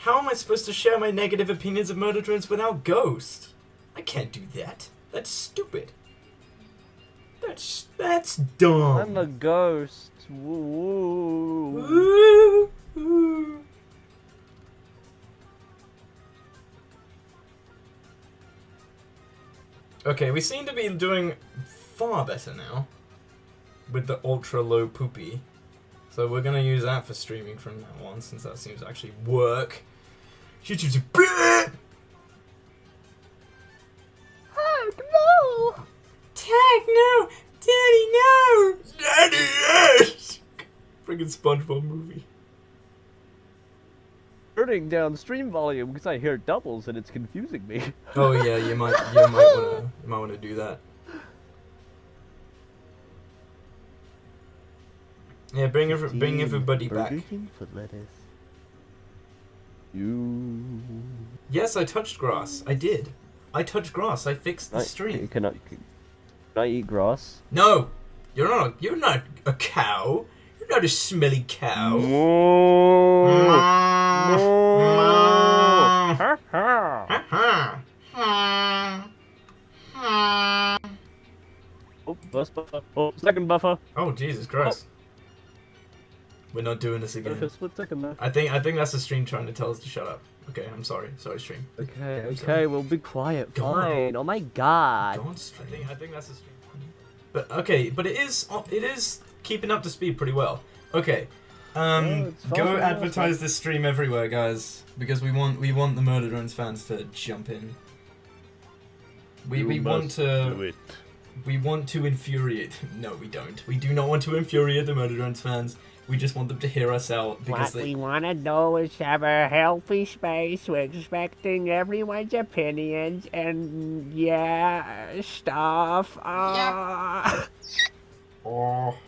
How am I supposed to share my negative opinions of murder drones without Ghost? I can't do that. That's stupid. That's dumb. I'm a ghost. Woo. Woo, woo. Okay, we seem to be doing far better now with the ultra low poopy. So we're gonna use that for streaming from now on, since that seems to actually work. YouTube's a bit. Oh no! Tag, no! Daddy, no! Daddy, yes! Friggin' SpongeBob movie. Turning down stream volume because I hear doubles and it's confusing me. Oh yeah, you might wanna do that. Yeah, bring everybody back. For lettuce. You. Yes, I touched grass. I did. I touched grass. I fixed the stream. Can I eat grass? No, you're not a cow. You're not a smelly cow. Oh, first buffer. Oh, second buffer. Oh, Jesus Christ. We're not doing this again. For a split second there. I think that's the stream trying to tell us to shut up. Okay, I'm sorry. Sorry, stream. Okay, we'll be quiet. Go on. Fine. Oh my god. Go on, stream. I think that's the stream. But okay, but it is keeping up to speed pretty well. Okay. Go advertise this stream everywhere, guys, because we want the Murder Drones fans to jump in. We want to infuriate. No, we don't. We do not want to infuriate the Murder Drones fans. We just want them to hear us out because what we want to do is have a healthy space, respecting everyone's opinions and stuff. Oh. Oh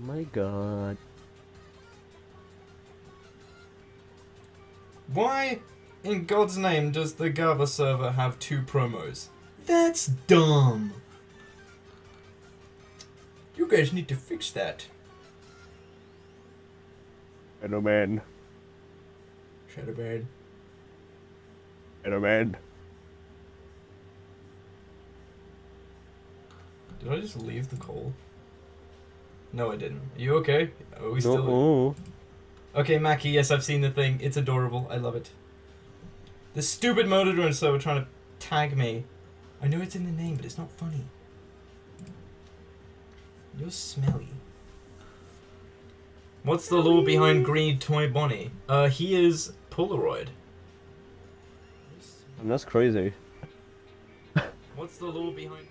my god. Why, in God's name, does the Gava server have 2 promos? That's dumb. You guys need to fix that. Shadowman. Shadowbird. Shadowman. Did I just leave the call? No, I didn't. Are you okay? Are we still... No. Okay, Mackie, yes, I've seen the thing. It's adorable. I love it. The stupid Murder Drone server trying to tag me. I know it's in the name, but it's not funny. You're smelly. What's the lore behind Green Toy Bonnie? He is Polaroid. And that's crazy. What's the lore behind...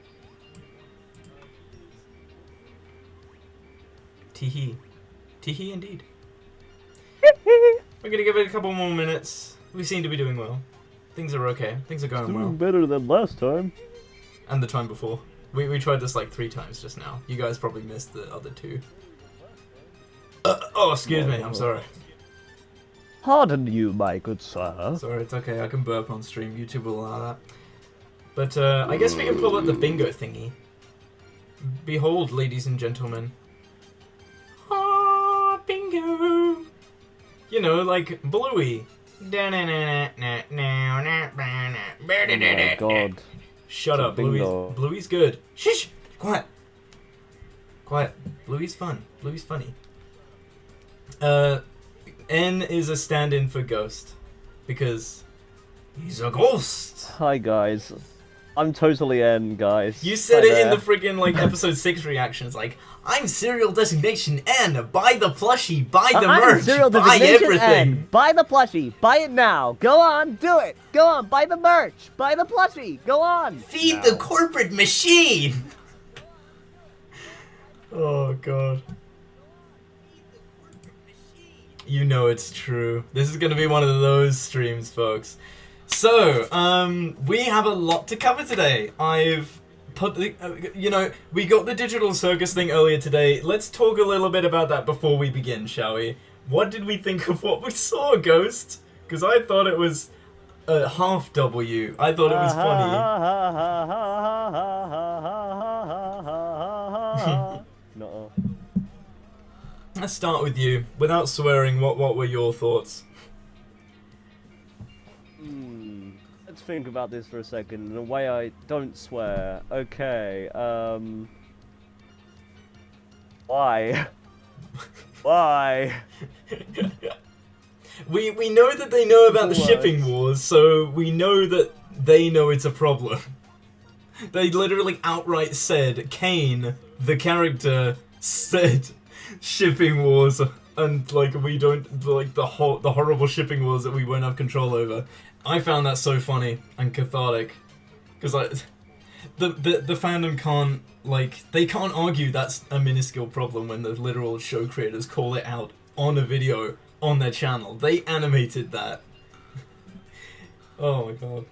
Teehee. Teehee indeed. We're gonna give it a couple more minutes. We seem to be doing well. Things are okay. Things are going well. Better than last time. And the time before. We tried this like 3 times just now. You guys probably missed the other 2. Oh, excuse me. I'm sorry. Pardon you, my good sir. Sorry, it's okay. I can burp on stream. YouTube will allow that. But I guess we can pull up the bingo thingy. Behold, ladies and gentlemen. Ah, bingo. You know, like Bluey. Oh my god. Shut up, Bluey's good. Shh! Quiet. Quiet. Bluey's fun. Bluey's funny. N is a stand-in for Ghost. Because he's a ghost. Hi guys. I'm totally N, guys. You said it in the friggin' like episode 6 reactions, like, I'm serial designation N, buy the plushie, buy the merch, buy everything. N. Buy the plushie, buy it now. Go on, do it. Go on, buy the merch, buy the plushie, go on. Feed the corporate machine. Oh god. You know it's true. This is gonna be one of those streams, folks. So, we have a lot to cover today. I've put the, we got the digital circus thing earlier today. Let's talk a little bit about that before we begin, shall we? What did we think of what we saw, Ghost? Because I thought it was a half W. I thought it was funny. let's start with you. Without swearing, what were your thoughts? Let's think about this for a second in a way I don't swear. Okay, why? Why? We know that they know about the shipping wars, so we know that they know it's a problem. They literally outright said, Kane, the character, said shipping wars, and like we don't like the horrible shipping wars that we won't have control over. I found that so funny and cathartic, because like the fandom can't they can't argue that's a minuscule problem when the literal show creators call it out on a video on their channel. They animated that. Oh my god.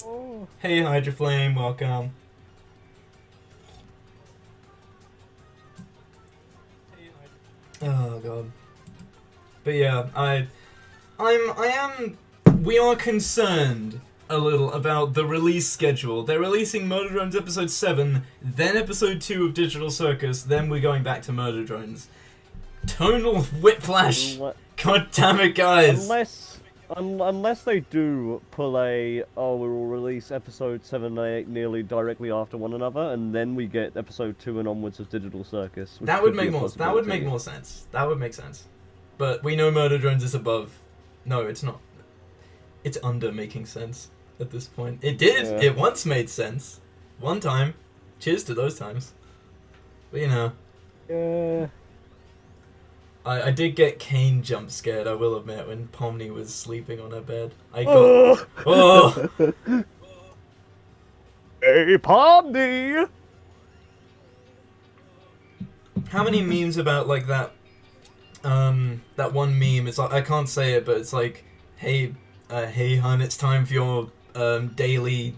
Oh. Hey Hydroflame, welcome. Oh god. But yeah, we are concerned a little about the release schedule. They're releasing Murder Drones episode 7, then episode 2 of Digital Circus, then we're going back to Murder Drones. Tonal whiplash. God damn it, guys. Unless they do pull we will release episode 7 and 8 nearly directly after one another, and then we get episode 2 and onwards of Digital Circus. That would make more. That would make more sense. That would make sense. But we know Murder Drones is above. No, it's not. It's under making sense at this point. It did. Yeah. It once made sense. One time. Cheers to those times. But you know. Yeah. I did get Kane jump scared, I will admit, when Pomni was sleeping on her bed. I got... Oh! Hey, Pomni! How many memes about, like, that one meme, it's like, I can't say it, but it's like, hey, hey, hun, it's time for your, daily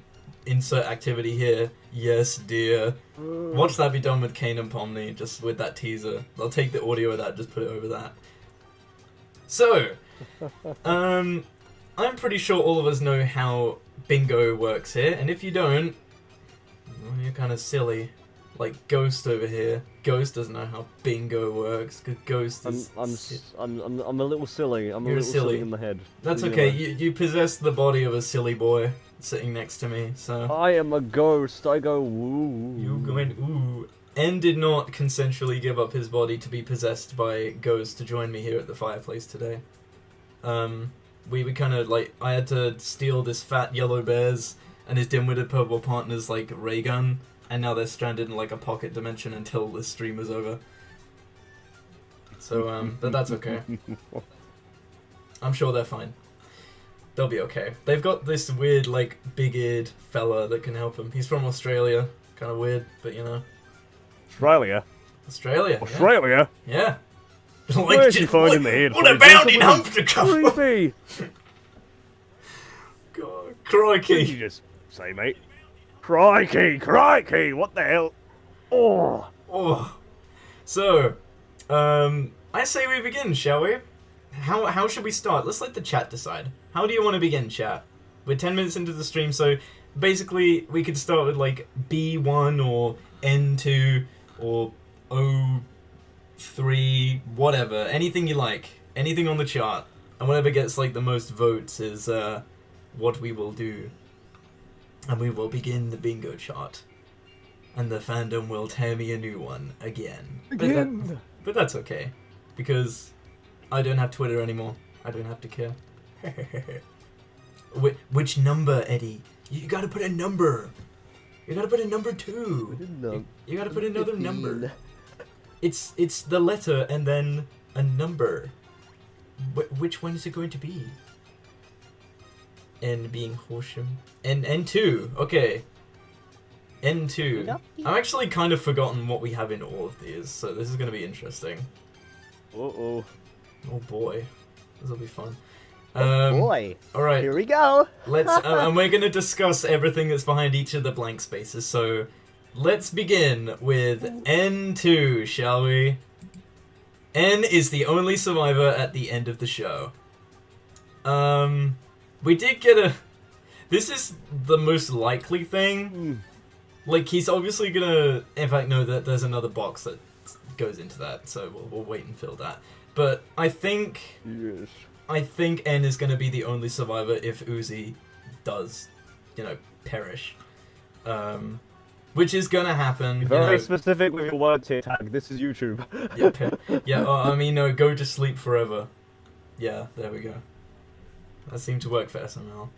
insert activity here. Yes, dear. Watch that be done with Kane and Pomni, just with that teaser. I'll take the audio of that, just put it over that. So, I'm pretty sure all of us know how bingo works here, and if you don't, well, you're kind of silly. Like Ghost over here. Ghost doesn't know how bingo works, because Ghost is... I'm a little silly. I'm a little silly in the head. That's okay, you possess the body of a silly boy sitting next to me, so... I am a ghost, I go woo. You going ooh. N did not consensually give up his body to be possessed by Ghost to join me here at the fireplace today. We kind of, like, I had to steal this fat yellow bear's and his dim-witted purple partner's, like, ray gun, and now they're stranded in, like, a pocket dimension until this stream is over. So, but that's okay. I'm sure they're fine. They'll be okay. They've got this weird, like, big-eared fella that can help them. He's from Australia. Kind of weird, but you know. Australia? Australia? Yeah. Like, where's he finding the head? What a bounding hump to cover! Creepy! God, crikey. What did you just say, mate? Crikey! What the hell? Oh. So, I say we begin, shall we? How should we start? Let's let the chat decide. How do you want to begin, chat? We're 10 minutes into the stream, so basically we could start with like B1 or N2 or O3, whatever. Anything you like. Anything on the chart. And whatever gets like the most votes is what we will do. And we will begin the bingo chart. And the fandom will tear me a new one again. But that's okay. Because I don't have Twitter anymore. I don't have to care. Which number, Eddie? You gotta put a number. You gotta put a number 2. You gotta put another 15. number. It's the letter and then a number. Which one is it going to be? N being Horsham. N2. Okay. N2. I've actually kind of forgotten what we have in all of these, so this is going to be interesting. Uh-oh. Oh boy. This will be fun. Oh boy. Alright. Here we go. Let's and we're going to discuss everything that's behind each of the blank spaces, so let's begin with N2, shall we? N is the only survivor at the end of the show. We did get a... This is the most likely thing. Like, he's obviously gonna... In fact, no, there's another box that's goes into that, so we'll wait and fill that. But I think N is going to be the only survivor if Uzi does, perish. Which is going to happen. Very specific with your words here, Tag. This is YouTube. No, go to sleep forever. Yeah, there we go. That seemed to work for SML.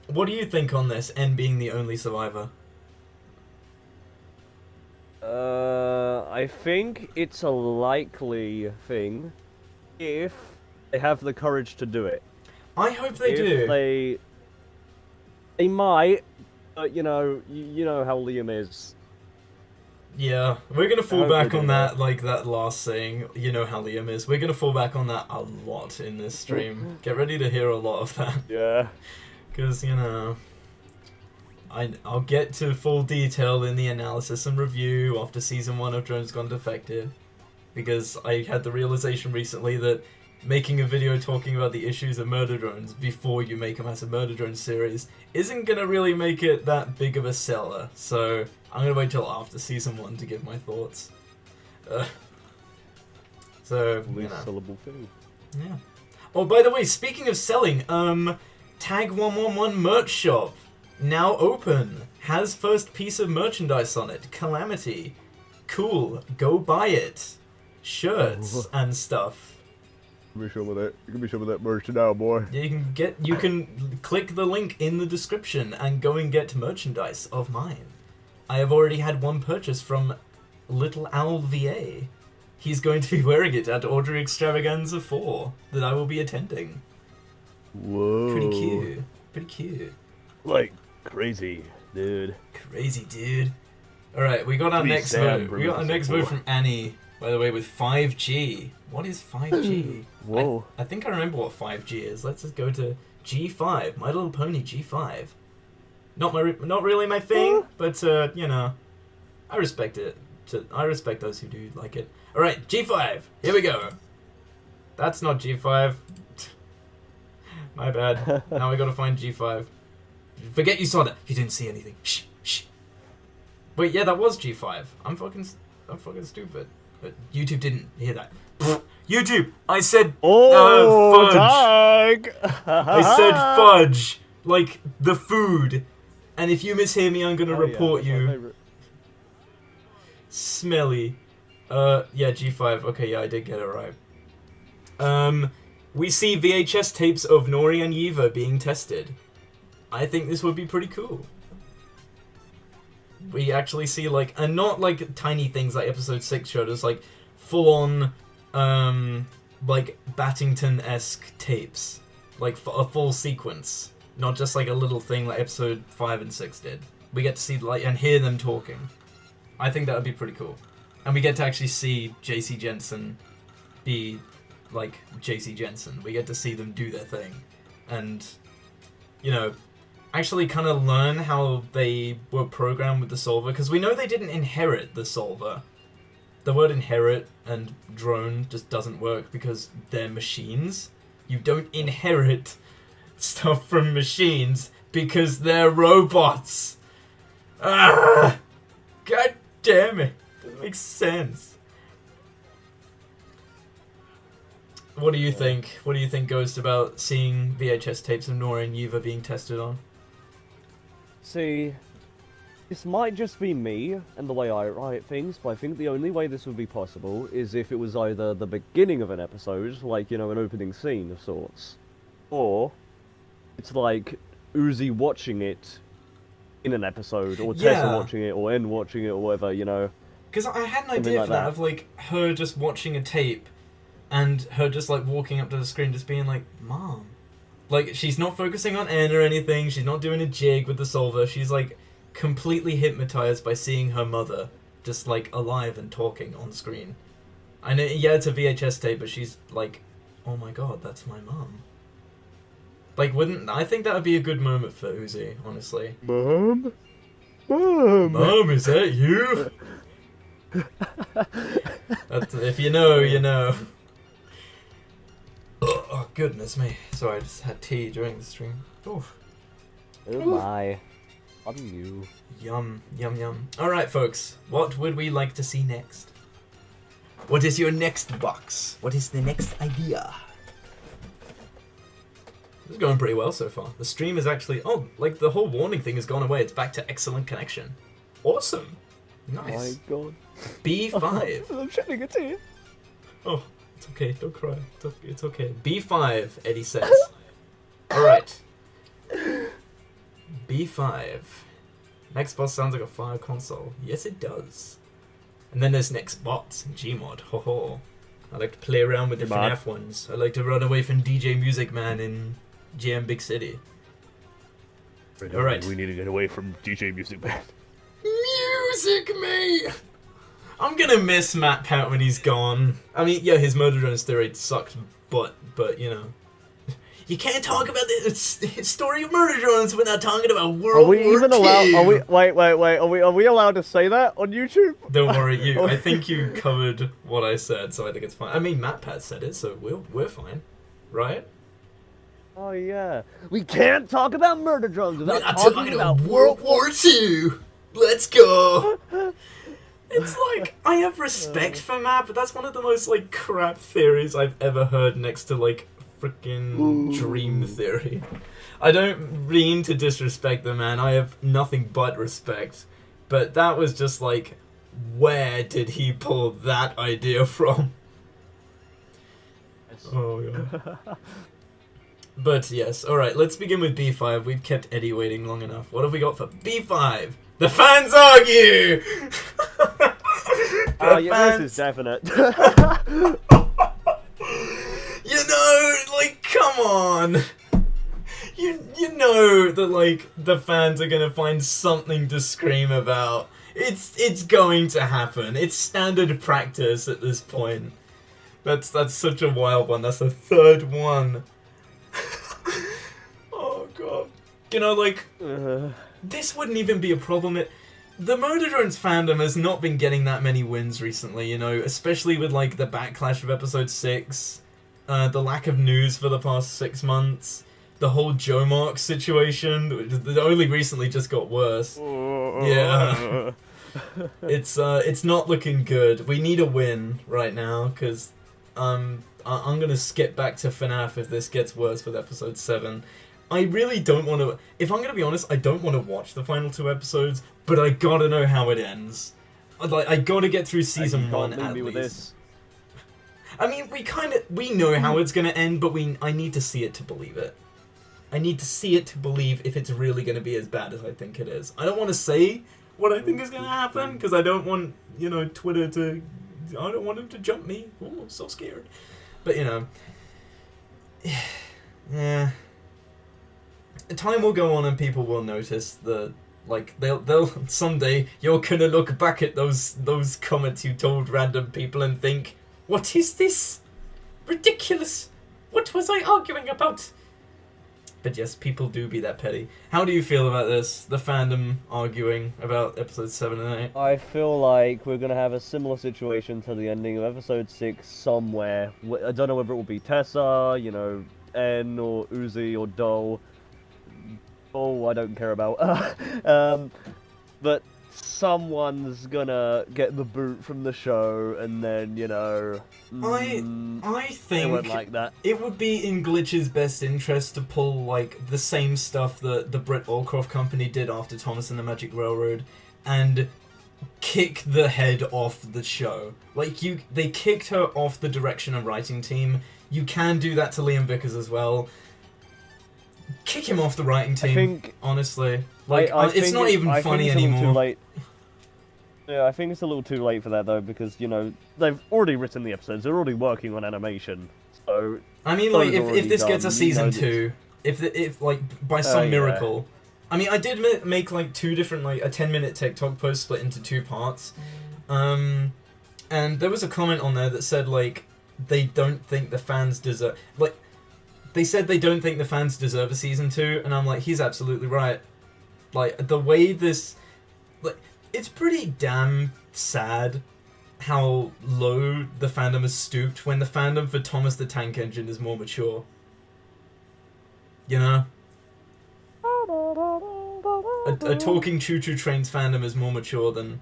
What do you think on this, N being the only survivor? I think it's a likely thing if they have the courage to do it. I hope they do. They might, but you know how Liam is. Yeah, we're gonna fall back on that, like that last saying, you know how Liam is. We're gonna fall back on that a lot in this stream. Get ready to hear a lot of that. Yeah. Because, I'll get to full detail in the analysis and review after Season 1 of Drones Gone Defective. Because I had the realization recently that making a video talking about the issues of murder drones before you make them as a murder drone series isn't gonna really make it that big of a seller. So I'm gonna wait till after Season 1 to give my thoughts. Sellable thing. Yeah. Oh, by the way, speaking of selling, Tag 111 merch shop, now open, has first piece of merchandise on it, Calamity. Cool, go buy it. Shirts and stuff. You can be some of that merch now, boy. You can click the link in the description and go and get merchandise of mine. I have already had one purchase from Little Owl VA. He's going to be wearing it at Audrey Extravaganza 4 that I will be attending. Whoa. Pretty cute. Like, crazy, dude. Crazy, dude. Alright, we got our next vote. We got our next vote from Annie, by the way, with 5G. What is 5G? Whoa. I think I remember what 5G is. Let's just go to G5. My Little Pony G5. Not really my thing, but, I respect it. I respect those who do like it. Alright, G5. Here we go. That's not G5. My bad. Now we gotta find G5. Forget you saw that. You didn't see anything. Shh, shh. Wait, yeah, that was G5. I'm fucking stupid. But YouTube didn't hear that. YouTube, I said fudge. Tag! I said fudge, like the food. And if you mishear me, I'm gonna report you. Smelly. Yeah, G5. Okay, yeah, I did get it right. We see VHS tapes of Nori and Yiva being tested. I think this would be pretty cool. We actually see, and not, tiny things like Episode 6 showed us, full-on, Battington-esque tapes. Like, a full sequence. Not just, a little thing like Episode 5 and 6 did. We get to see, and hear them talking. I think that would be pretty cool. And we get to actually see JC Jensen be, JC Jensen. We get to see them do their thing. And, actually kind of learn how they were programmed with the solver. Because we know they didn't inherit the solver. The word inherit and drone just doesn't work because they're machines. You don't inherit stuff from machines because they're robots. Ah! God damn it. Doesn't make sense. What do you think? What do you think, Ghost, about seeing VHS tapes of Nora and Yuva being tested on? See, this might just be me and the way I write things, but I think the only way this would be possible is if it was either the beginning of an episode, an opening scene of sorts, or it's Uzi watching it in an episode, or Tessa watching it, or N watching it, or whatever, Because I had an idea for that, of her just watching a tape, and her just walking up to the screen just being Mom. She's not focusing on N or anything, she's not doing a jig with the solver, she's completely hypnotized by seeing her mother just alive and talking on screen. I know, yeah, it's a VHS tape, but she's oh my god, that's my mom. I think that would be a good moment for Uzi, honestly. Mom? Mom? Mom, is that you? If you know, you know. Oh, goodness me. Sorry, I just had tea during the stream. Oof. Oh my. On you. Yum, yum, yum. Alright, folks. What would we like to see next? What is your next box? What is the next idea? This is going pretty well so far. The stream is actually... Oh, like the whole warning thing has gone away. It's back to excellent connection. Awesome. Nice. My god. B5. I'm shedding a tear. Oh, it's okay. Don't cry. It's okay. B5, Eddie says. Alright. B5. Next boss sounds like a fire console. Yes, it does. And then there's next bots in Gmod. Ho ho. I like to play around with the FNAF ones. I like to run away from DJ Music Man in GM Big City. Alright. We need to get away from DJ Music Man. Music Me! I'm gonna miss Matt Pat when he's gone. I mean, yeah, his Murder Drones theory sucked, but you know. You can't talk about the story of Murder Drones without talking about World War II. Are we allowed to say that on YouTube? Don't worry, I think you covered what I said, so I think it's fine. I mean, Matt Pat said it, so we're fine, right? Oh yeah. We can't talk about Murder Drones without talking about World War II. Let's go. It's like, I have respect for Matt, but that's one of the most, like, crap theories I've ever heard next to, like, freaking dream theory. I don't mean to disrespect the man, I have nothing but respect. But that was just like, where did he pull that idea from? Oh, yeah. But yes, alright, let's begin with B5. We've kept Eddie waiting long enough. What have we got for B5? The fans argue! Oh, yeah, this is definite. You know, like, come on! You know that, like, the fans are gonna find something to scream about. It's going to happen. It's standard practice at this point. That's such a wild one. That's the third one. Oh, God. You know, like, this wouldn't even be a problem. The Murder Drones fandom has not been getting that many wins recently, you know, especially with, like, the backlash of episode 6, the lack of news for the past 6 months, the whole Joe Mark situation, that only recently just got worse. Yeah. It's not looking good. We need a win right now, because I'm gonna skip back to FNAF if this gets worse with episode 7. I really don't want to... If I'm gonna be honest, I don't want to watch the final 2 episodes, but I gotta know how it ends. I gotta get through season 1 at least. With this. I mean, we know how it's gonna end, but I need to see it to believe it. I need to see it to believe if it's really gonna be as bad as I think it is. I don't want to say what I think is gonna happen, because I don't want, you know, Twitter to... I don't want him to jump me. Oh, I'm so scared. But, you know... Yeah... Time will go on and people will notice the... Like, they'll someday, you're gonna look back at those comments you told random people and think, what is this? Ridiculous! What was I arguing about? But yes, people do be that petty. How do you feel about this? The fandom arguing about episodes 7 and 8? I feel like we're going to have a similar situation to the ending of episode 6 somewhere. I don't know whether it will be Tessa, you know, N or Uzi or Dole. Oh, I don't care about. But someone's gonna get the boot from the show, and then, you know... I think won't like that. It would be in Glitch's best interest to pull, like, the same stuff that the Britt Allcroft company did after Thomas and the Magic Railroad, and kick the head off the show. Like, they kicked her off the direction and writing team. You can do that to Liam Vickers as well. Kick him off the writing team, honestly. Like, it's not even funny anymore. Yeah, I think it's a little too late for that, though, because, you know, they've already written the episodes, they're already working on animation, so... I mean, like, if this gets a season 2, if like, by some miracle... Yeah. I mean, I did make, like, 2 different, like, a 10-minute TikTok post split into 2 parts, and there was a comment on there that said, like, they don't think the fans deserve... Like, they said they don't think the fans deserve a season 2, and I'm like, he's absolutely right. Like, the way this... Like, it's pretty damn sad how low the fandom has stooped when the fandom for Thomas the Tank Engine is more mature. You know? a talking choo-choo trains fandom is more mature than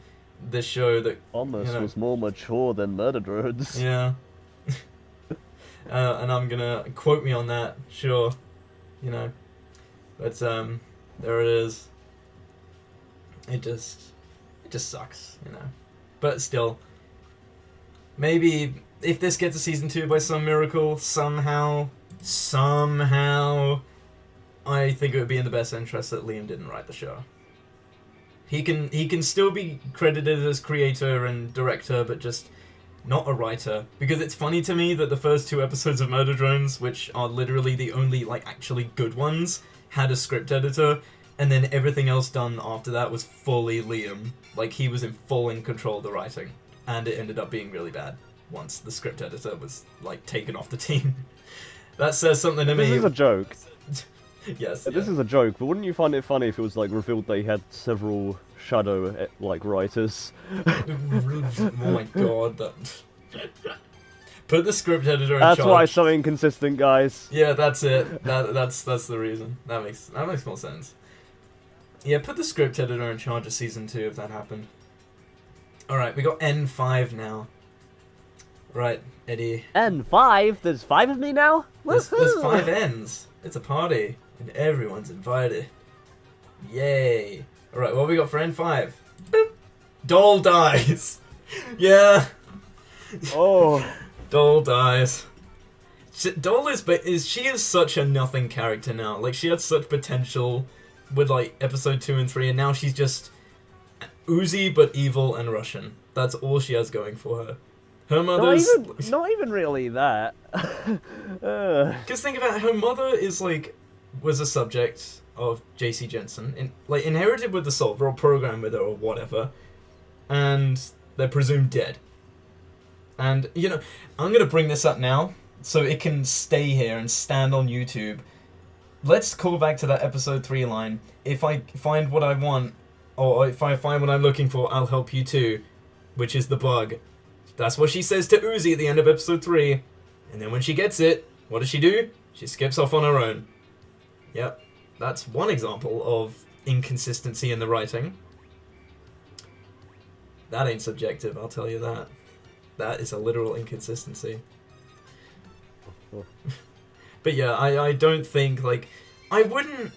this show that... Almost you know, was more mature than Murder Drones. Yeah. And I'm gonna quote me on that, sure. You know. But, there it is. It just sucks, you know. But still, maybe if this gets a season 2 by some miracle, somehow, I think it would be in the best interest that Liam didn't write the show. He can still be credited as creator and director, but just not a writer. Because it's funny to me that the first 2 episodes of Murder Drones, which are literally the only, like, actually good ones, had a script editor, and then everything else done after that was fully Liam. Like, he was in control of the writing. And it ended up being really bad once the script editor was, like, taken off the team. That says something to me. This is a joke. Yes. This is a joke, but wouldn't you find it funny if it was, like, revealed they had several shadow, like, writers? Oh my god, that... Put the script editor in charge. That's why it's so inconsistent, guys. Yeah, that's it. That's the reason. That makes more sense. Yeah, put the script editor in charge of season 2 if that happened. Alright, we got N5 now. Right, Eddie. N5? There's 5 of me now? There's 5 N's. It's a party, and everyone's invited. Yay. Alright, what we got for N5? Boop. Doll dies. Yeah. Oh. Doll dies. Doll she is such a nothing character now. Like, she had such potential with, like, episode 2 and 3, and now she's just oozy but evil and Russian. That's all she has going for her. Her mother's... Not even really that. Because think about it, her mother is, like, was a subject of J.C. Jensen. Inherited with the Solver, or programmed with her, or whatever. And they're presumed dead. And, you know, I'm going to bring this up now, so it can stay here and stand on YouTube. Let's call back to that episode 3 line. If I find what I want, or if I find what I'm looking for, I'll help you too. Which is the bug. That's what she says to Uzi at the end of episode 3. And then when she gets it, what does she do? She skips off on her own. Yep. That's one example of inconsistency in the writing. That ain't subjective, I'll tell you that. That is a literal inconsistency. But yeah, I don't think, like... I wouldn't...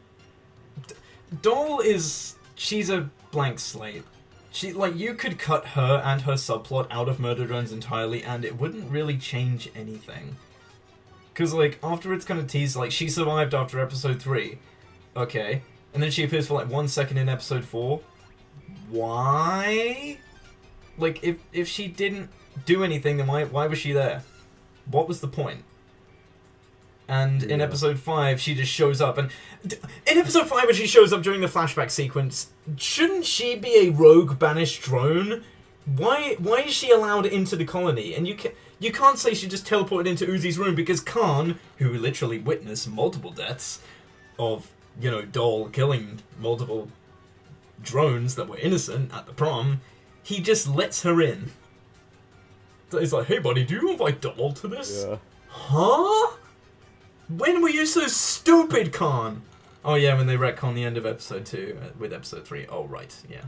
Doll is... She's a blank slate. She, like, you could cut her and her subplot out of Murder Drones entirely, and it wouldn't really change anything. Because, like, after it's kind of teased, like, she survived after episode 3. Okay. And then she appears for, like, 1 second in episode 4. Why? Like, if she didn't do anything, then why was she there? What was the point? And in episode 5, she just shows up, and in episode 5 when she shows up during the flashback sequence, shouldn't she be a rogue banished drone? Why is she allowed into the colony? And you can't say she just teleported into Uzi's room, because Khan, who literally witnessed multiple deaths of, you know, Doll killing multiple drones that were innocent at the prom, he just lets her in. So he's like, hey buddy, do you invite Doll to this? Yeah. Huh? When were you so stupid, Khan? Oh yeah, when they retcon the end of episode 2 with episode 3. Oh right, yeah.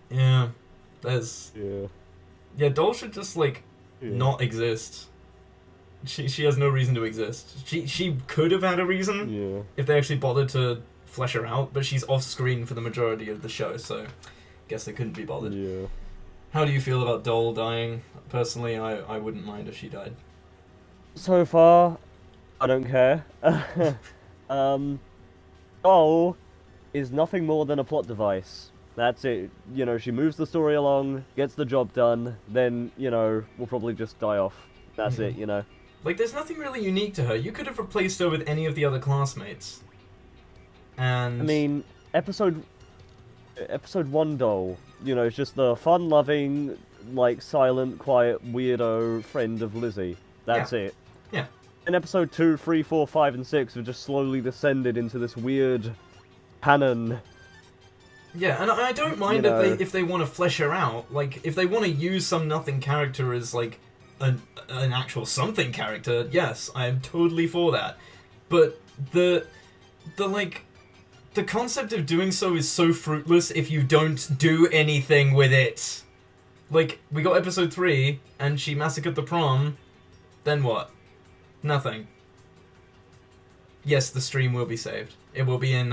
Yeah, there's... Yeah, Doll should just, like, not exist. She has no reason to exist. She could have had a reason if they actually bothered to flesh her out, but she's off screen for the majority of the show, so guess they couldn't be bothered. Yeah. How do you feel about Doll dying? Personally, I wouldn't mind if she died. So far, I don't care. Doll is nothing more than a plot device. That's it. You know, she moves the story along, gets the job done, then, you know, we'll probably just die off. That's it, you know. Like, there's nothing really unique to her. You could have replaced her with any of the other classmates. And... I mean, episode 1 Doll, you know, it's just the fun-loving, like, silent, quiet, weirdo friend of Lizzie. That's it. Yeah. In episode 2, 3, 4, 5, and 6, we've just slowly descended into this weird canon. Yeah, and I don't mind if they want to flesh her out. Like, if they want to use some nothing character as, like, an actual something character, yes, I am totally for that. But the the concept of doing so is so fruitless if you don't do anything with it. Like, we got episode 3, and she massacred the prom, then what? Nothing. Yes, the stream will be saved. It will be in,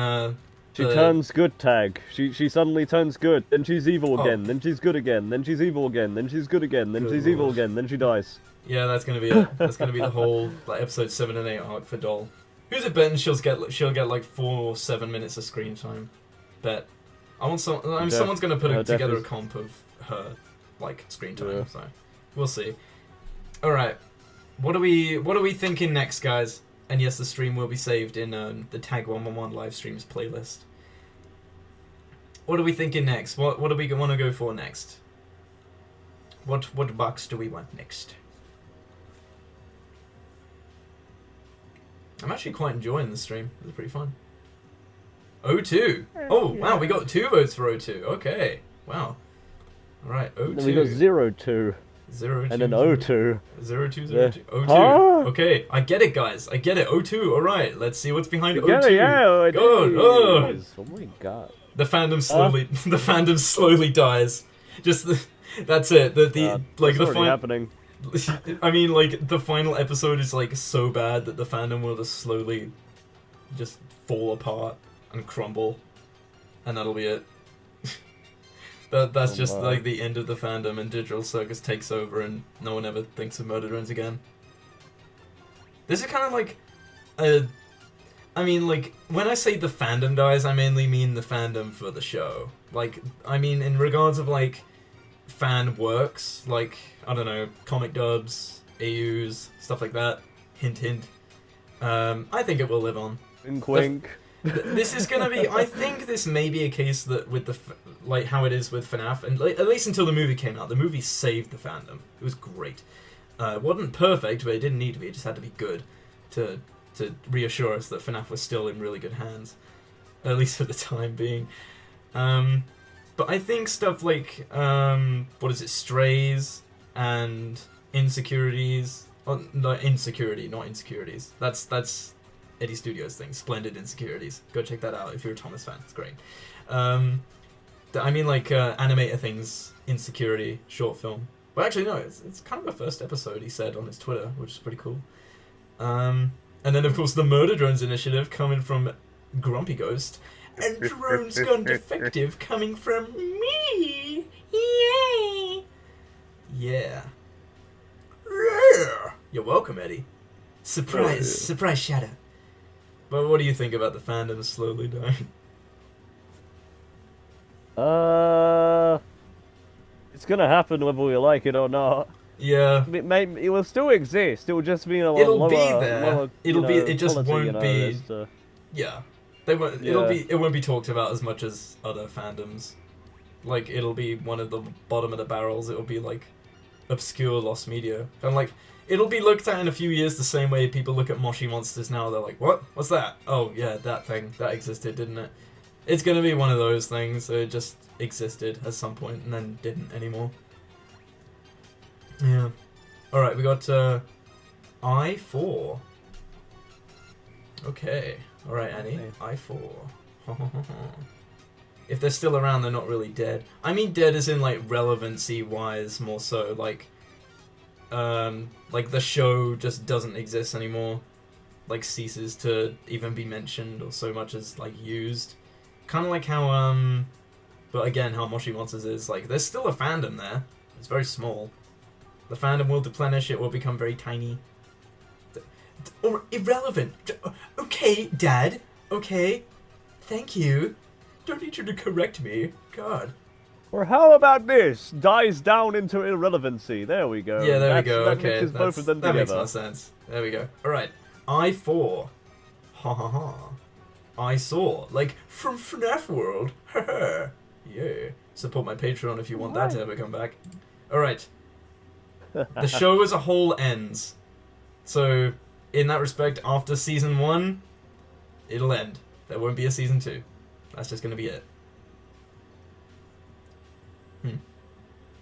She turns good tag. She suddenly turns good, then she's evil again, Oh. then she's good again, then she's evil again, then she's good again, then she's evil again, then she dies. Yeah, that's gonna be it. That's gonna be the whole, like, episode 7 and 8 arc for Doll. Who's it betting she'll get like 4 or 7 minutes of screen time? Bet. Someone's gonna put together a comp of her, like, screen time, Yeah. so we'll see. Alright. What are we thinking next, guys? And yes, the stream will be saved in the Tag 111 live streams playlist. What are we thinking next? What do we want to go for next? What box do we want next? I'm actually quite enjoying the stream. It was pretty fun. O2. Oh, wow, we got 2 votes for O2. Okay. Wow. Alright, O2. Then we got 0-2. 0-2. And then O2. 0-2, Yeah. 0-2. O2. Huh? Okay, I get it, guys. I get it. O2. Alright, let's see what's behind You O2. get it, yeah, I Good. do. Oh. Oh my god. The fandom slowly dies. Just that's it. It's already happening. I mean, like, the final episode is, like, so bad that the fandom will just slowly just fall apart and crumble. And that'll be it. That's Oh just, my. like, the end of the fandom, and Digital Circus takes over and no one ever thinks of Murder Drones again. This is kind of like I mean, like, when I say the fandom dies, I mainly mean the fandom for the show. Like, I mean, in regards of, like, fan works, like, I don't know, comic dubs, AUs, stuff like that. Hint, hint. I think it will live on. Wink wink. This is gonna be, I think this may be a case that with the, like, how it is with FNAF, and like, at least until the movie came out, the movie saved the fandom. It was great. It wasn't perfect, but it didn't need to be, it just had to be good to reassure us that FNAF was still in really good hands. At least for the time being. But I think stuff like, what is it, Strays and Insecurities. Oh, no, Insecurity, not Insecurities. That's Eddie Studios' thing. Splendid Insecurities. Go check that out if you're a Thomas fan. It's great. I mean, like, Animator Things, Insecurity, short film. Well, actually, no, it's kind of the first episode, he said on his Twitter, which is pretty cool. And then, of course, the Murder Drones initiative coming from GrumpyGhost. And Drones Gone Defective coming from me! Yay! Yeah. You're welcome, Eddie. Surprise shadow. But what do you think about the fandom slowly dying? It's gonna happen whether we like it or not. Yeah. It will still exist. It will just be in a lower. It'll be there. Lower, It just quality, won't be. as to- Yeah. They won't. Yeah. It won't be talked about as much as other fandoms. Like, it'll be one of the bottom of the barrels. It'll be like obscure lost media. And like, it'll be looked at in a few years the same way people look at Moshi Monsters now. They're like, what? What's that? Oh yeah, that thing that existed, didn't it? It's gonna be one of those things. It just existed at some point and then didn't anymore. Yeah. All right, we got I4. Okay. All right, Annie. Okay. I4. If they're still around, they're not really dead. I mean, dead as in like relevancy-wise, more so. Like the show just doesn't exist anymore. Like ceases to even be mentioned or so much as like used. Kind of like how but again, how Moshi Monsters is like. There's still a fandom there. It's very small. The fandom will deplenish. It will become very tiny. Or irrelevant. Okay, Dad. Okay. Thank you. Don't need you to correct me. God. Or how about this? Dies down into irrelevancy. There we go. Yeah, there we go. That Okay, mixes both of them that together. makes more sense. There we go. Alright. I4. Ha ha ha. I saw. Like, from FNAF World. Haha. Yeah. Support my Patreon if you want that to ever come back. Alright. The show as a whole ends. So, in that respect, after season 1, it'll end. There won't be a season 2. That's just gonna be it.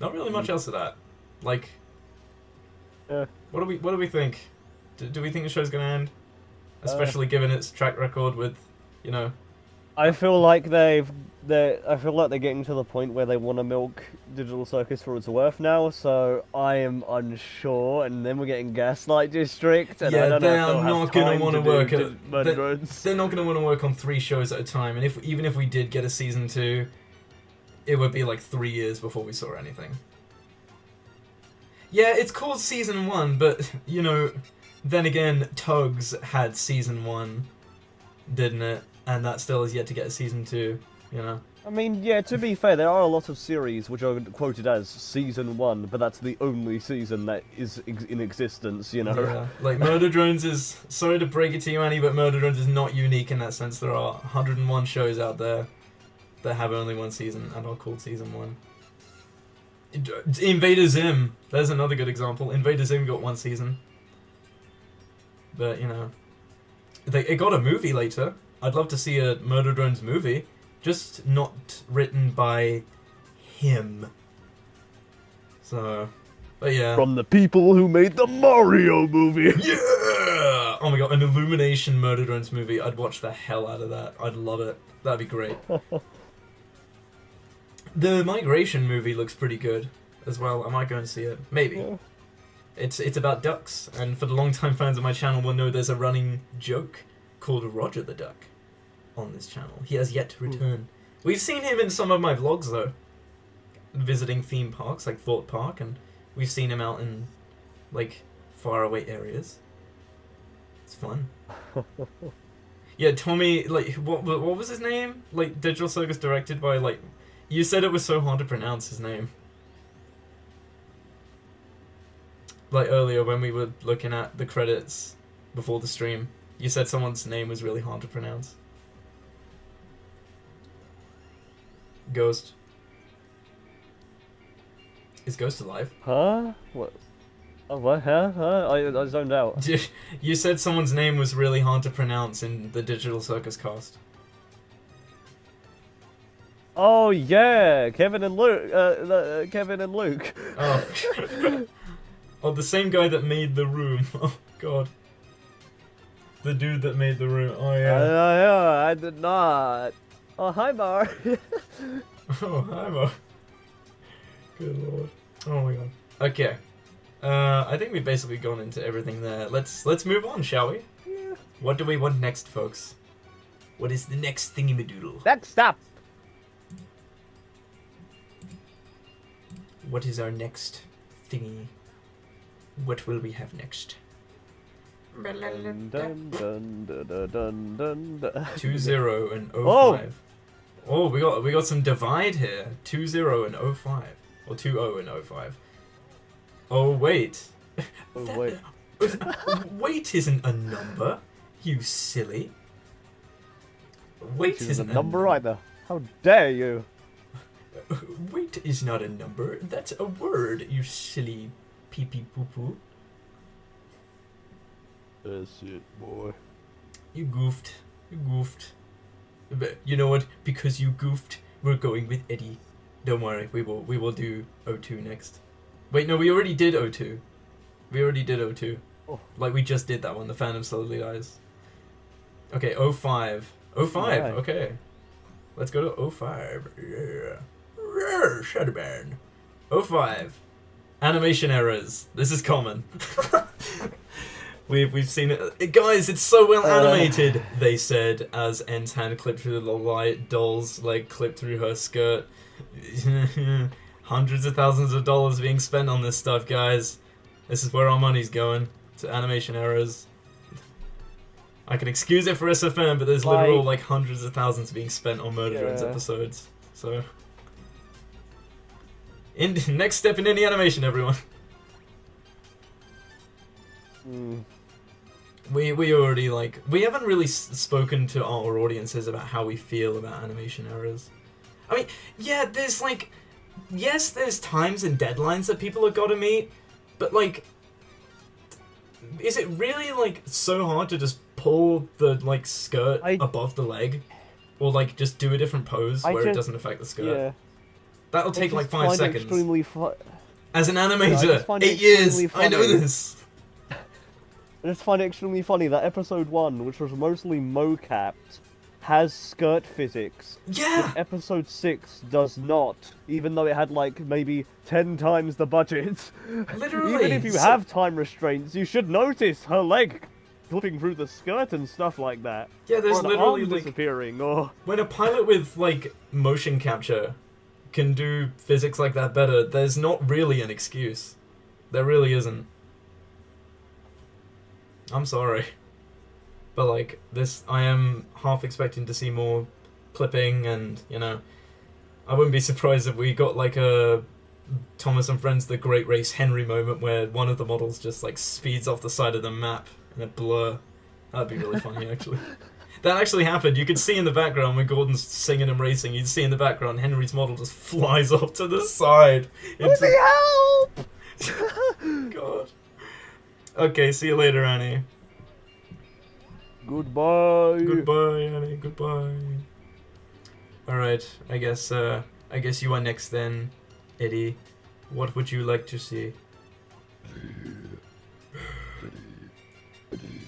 Not really much else to that. Like, what do we think? Do we think the show's gonna end? Especially given its track record with, you know, I feel like I feel like they're getting to the point where they want to milk Digital Circus for its worth now. So I am unsure, and then we're getting Gaslight District, and I Yeah, don't they know if are they'll not have gonna time want to do work Murder at. Drones. They're not gonna want to work on 3 shows at a time, and even if we did get a season 2, it would be like 3 years before we saw anything. Yeah, it's called season 1, but you know, then again, Tugs had season 1, didn't it? And that still is yet to get a season 2. You know. I mean, yeah, to be fair, there are a lot of series which are quoted as Season 1, but that's the only season that is in existence, you know? Yeah, like Murder Drones is, sorry to break it to you, Annie, but Murder Drones is not unique in that sense. There are 101 shows out there that have only 1 season and are called Season 1. Invader Zim, there's another good example. Invader Zim got 1 season. But, you know, it got a movie later. I'd love to see a Murder Drones movie. Just not written by him. So, but yeah. From the people who made the Mario movie! Yeah! Oh my god, an Illumination Murder Drones movie. I'd watch the hell out of that. I'd love it. That'd be great. The Migration movie looks pretty good as well. I might go and see it. Maybe. Yeah. It's about ducks, and for the long-time fans of my channel will know there's a running joke called Roger the Duck on this channel. He has yet to return. We've seen him in some of my vlogs though, visiting theme parks like Thought Park, and we've seen him out in like faraway areas. It's fun. Yeah, Tommy, like what was his name? Like Digital Circus directed by like, you said it was so hard to pronounce his name. Like earlier when we were looking at the credits before the stream, you said someone's name was really hard to pronounce. Ghost. Is Ghost alive? Huh? What? Oh, what? Huh? I zoned out. You said someone's name was really hard to pronounce in the Digital Circus cast. Oh yeah, Kevin and Luke. Kevin and Luke. Oh. Oh, the same guy that made the room. Oh god. The dude that made the room. Oh yeah. I did not. Oh hi, Mar. Oh hi, Mo. Good lord. Oh my god. Okay. I think we've basically gone into everything there. Let's move on, shall we? Yeah. What do we want next, folks? What is the next thingy-madoodle? Next up. What is our next thingy? What will we have next? Dun, dun, dun, dun, dun, dun, dun. 2-0 and 05. Oh. Oh, we got some divide here. 2-0 and 05. Or 2-0 and 05. Oh wait. Oh, wait. Wait isn't a number, you silly. Wait Which isn't a number either. How dare you? Wait is not a number. That's a word, you silly pee-pee poo-poo. That's it, boy. You goofed. You goofed. But you know what? Because you goofed, we're going with Eddie. Don't worry, we will do 02 next. Wait, no, we already did 02. We already did 02. Oh. Like, we just did that one, The Phantom Slowly Dies. Okay, 05. 05, Right. okay. Let's go to 05. Yeah. Shadowburn. 05. Animation errors. This is common. We've seen it. Guys, it's so well animated, they said, as En's hand clipped through the light, Doll's leg clipped through her skirt. Hundreds of thousands of dollars being spent on this stuff, guys. This is where our money's going. To animation errors. I can excuse it for SFM, but there's literal like hundreds of thousands being spent on Murder Drones episodes. So, next step in any animation, everyone. We already we haven't really spoken to our audiences about how we feel about animation errors. I mean, yeah, there's yes, there's times and deadlines that people have got to meet, but is it really so hard to just pull the skirt above the leg, or just do a different pose where it doesn't affect the skirt? Yeah. That'll take 5 seconds. Extremely As an animator, 8 years, I know this. I just find it extremely funny that episode 1, which was mostly mocapped, has skirt physics. Yeah! But episode 6 does not, even though it had like maybe 10 times the budget. Literally. Even if you have time restraints, you should notice her leg flipping through the skirt and stuff like that. Yeah, there's or an literally arm like disappearing, or when a pilot with like motion capture can do physics like that better, there's not really an excuse. There really isn't. I'm sorry. But like this, I am half expecting to see more clipping, and you know, I wouldn't be surprised if we got like a Thomas and Friends The Great Race Henry moment where one of the models just like speeds off the side of the map in a blur. That'd be really funny, actually. That actually happened. You could see in the background when Gordon's singing and racing, you'd see in the background Henry's model just flies off to the side. Lucy, help! God. Okay, see you later, Annie. Goodbye. Goodbye, Annie. Goodbye. Alright, I guess you are next then, Eddie. What would you like to see?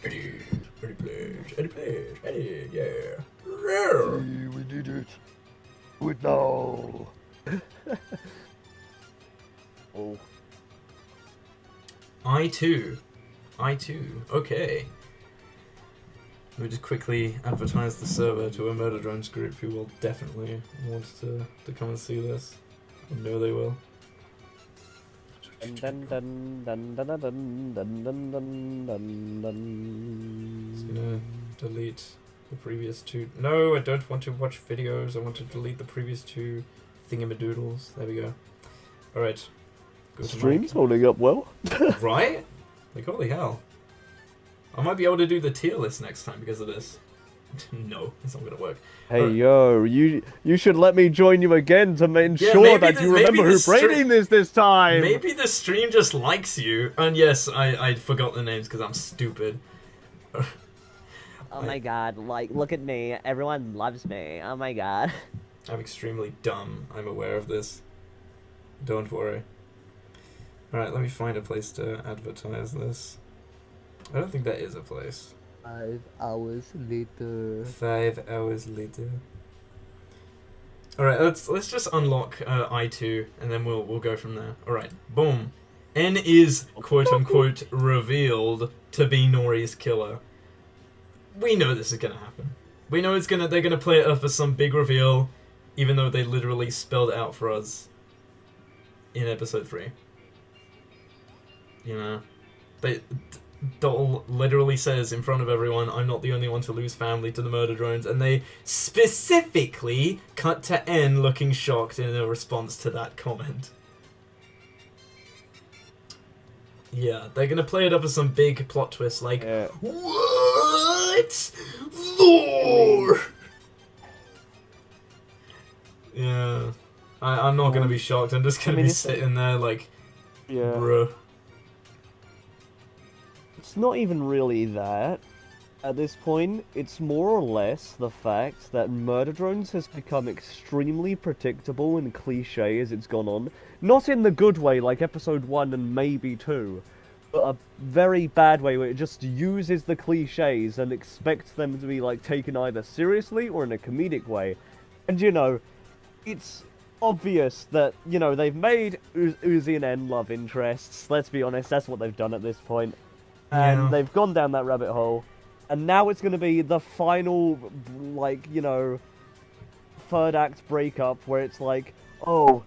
Eddie plays, Eddie, yeah. We did it. Wait now. Oh. I too. Okay. Let me just quickly advertise the server to a Murder Drones group who will definitely want to come and see this. I know they will. Dun, dun, dun, dun, dun, dun, dun, dun, dun, dun, dun. Just gonna delete the previous two. No, I don't want to watch videos. I want to delete the previous two thingamadoodles. There we go. Alright. Stream's holding up well. Right? Like, holy hell. I might be able to do the tier list next time because of this. No, it's not gonna work. Hey yo, you should let me join you again to ensure that you remember who Braiding is this time. Maybe the stream just likes you. And yes, I forgot the names because I'm stupid. Oh my god, like, look at me. Everyone loves me. Oh my god. I'm extremely dumb. I'm aware of this. Don't worry. Alright, let me find a place to advertise this. I don't think that is a place. 5 hours later. 5 hours later. Alright, let's just unlock I2 and then we'll go from there. Alright, boom. N is quote unquote revealed to be Nori's killer. We know this is gonna happen. We know they're gonna play it up as some big reveal, even though they literally spelled it out for us in episode 3. You know? Doll literally says in front of everyone, I'm not the only one to lose family to the murder drones, and they specifically cut to N looking shocked in a response to that comment. Yeah, they're gonna play it up as some big plot twist like, what? Lore! Yeah. I'm not gonna be shocked, I'm just gonna be sitting there like, bruh. It's not even really that. At this point, it's more or less the fact that Murder Drones has become extremely predictable and cliche as it's gone on. Not in the good way like episode 1 and maybe 2, but a very bad way where it just uses the cliches and expects them to be like taken either seriously or in a comedic way. And you know, it's obvious that, you know, they've made Uzi and N love interests. Let's be honest, that's what they've done at this point. And they've gone down that rabbit hole. And now it's going to be the final, like, you know, third act breakup where it's like, oh,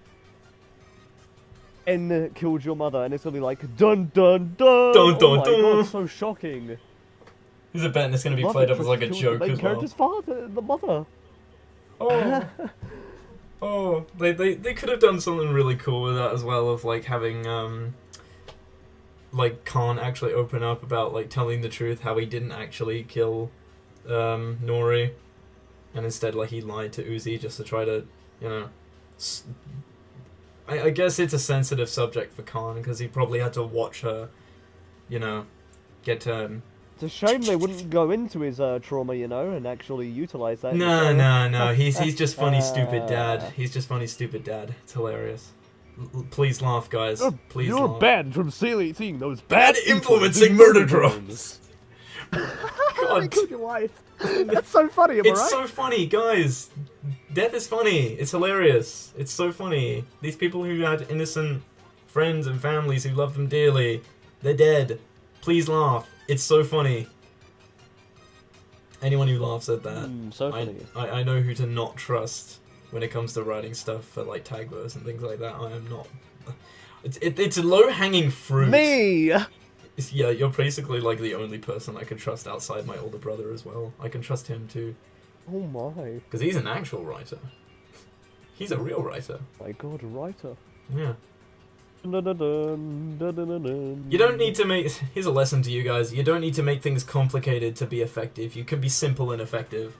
N killed your mother. And it's going to be like, dun dun dun. Dun dun oh my dun. God, so shocking. Is it betting it's going to be played up as like a joke as well? Character's father, the mother. Oh. Oh, they could have done something really cool with that as well, of like having, like, Khan actually open up about, like, telling the truth, how he didn't actually kill, Nori, and instead, like, he lied to Uzi just to try to, you know, I guess it's a sensitive subject for Khan, because he probably had to watch her, you know, get, It's a shame they wouldn't go into his trauma, you know, and actually utilize that. No, he's just funny, stupid dad. He's just funny, stupid dad. It's hilarious. Please laugh, guys. Please laugh. You're banned from seeing those bad influencing murder drones. God God. Killed your wife. That's so funny, am I It's right? so funny, guys. Death is funny. It's hilarious. It's so funny. These people who had innocent friends and families who loved them dearly, they're dead. Please laugh. It's so funny. Anyone who laughs at that, So funny. I know who to not trust when it comes to writing stuff for like Tagverse and things like that. I am not. It's low-hanging fruit. Me! Yeah, you're basically like the only person I can trust outside my older brother as well. I can trust him too. Oh my. Because he's an actual writer. He's a real writer. My god, a writer. Yeah. You You don't need to make... Here's a lesson to you guys. You don't need to make things complicated to be effective. You can be simple and effective.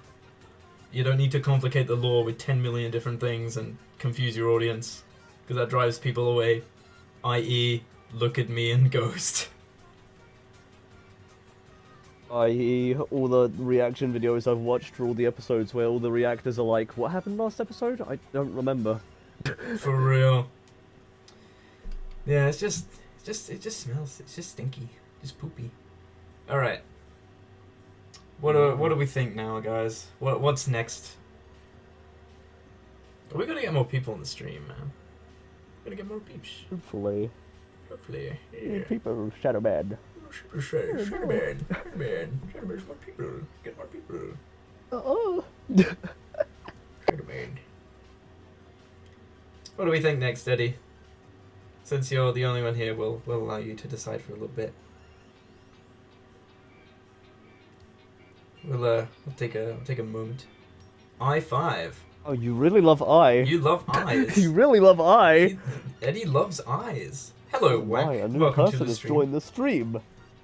You don't need to complicate the lore with 10 million different things and confuse your audience. Because that drives people away. I.e., look at me and Ghost. I.e., all the reaction videos I've watched for all the episodes where all the reactors are like, what happened last episode? I don't remember. For real. Yeah, it just smells. It's just stinky. Just poopy. Alright. What do we think now, guys? What's next? We gotta get more people in the stream, man. Gotta get more peeps. Hopefully. Hopefully. Yeah. People shadow bad. Shadowman. Shadowman's more people. Get more people. Oh. Shadowman. What do we think next, Eddie? Since you're the only one here, we'll allow you to decide for a little bit. We'll take a moment. I5. Oh, you really love I. You love eyes. You really love I. Eddie loves eyes. Hello, Wack. Why, a new Welcome to person the has stream. joined the stream.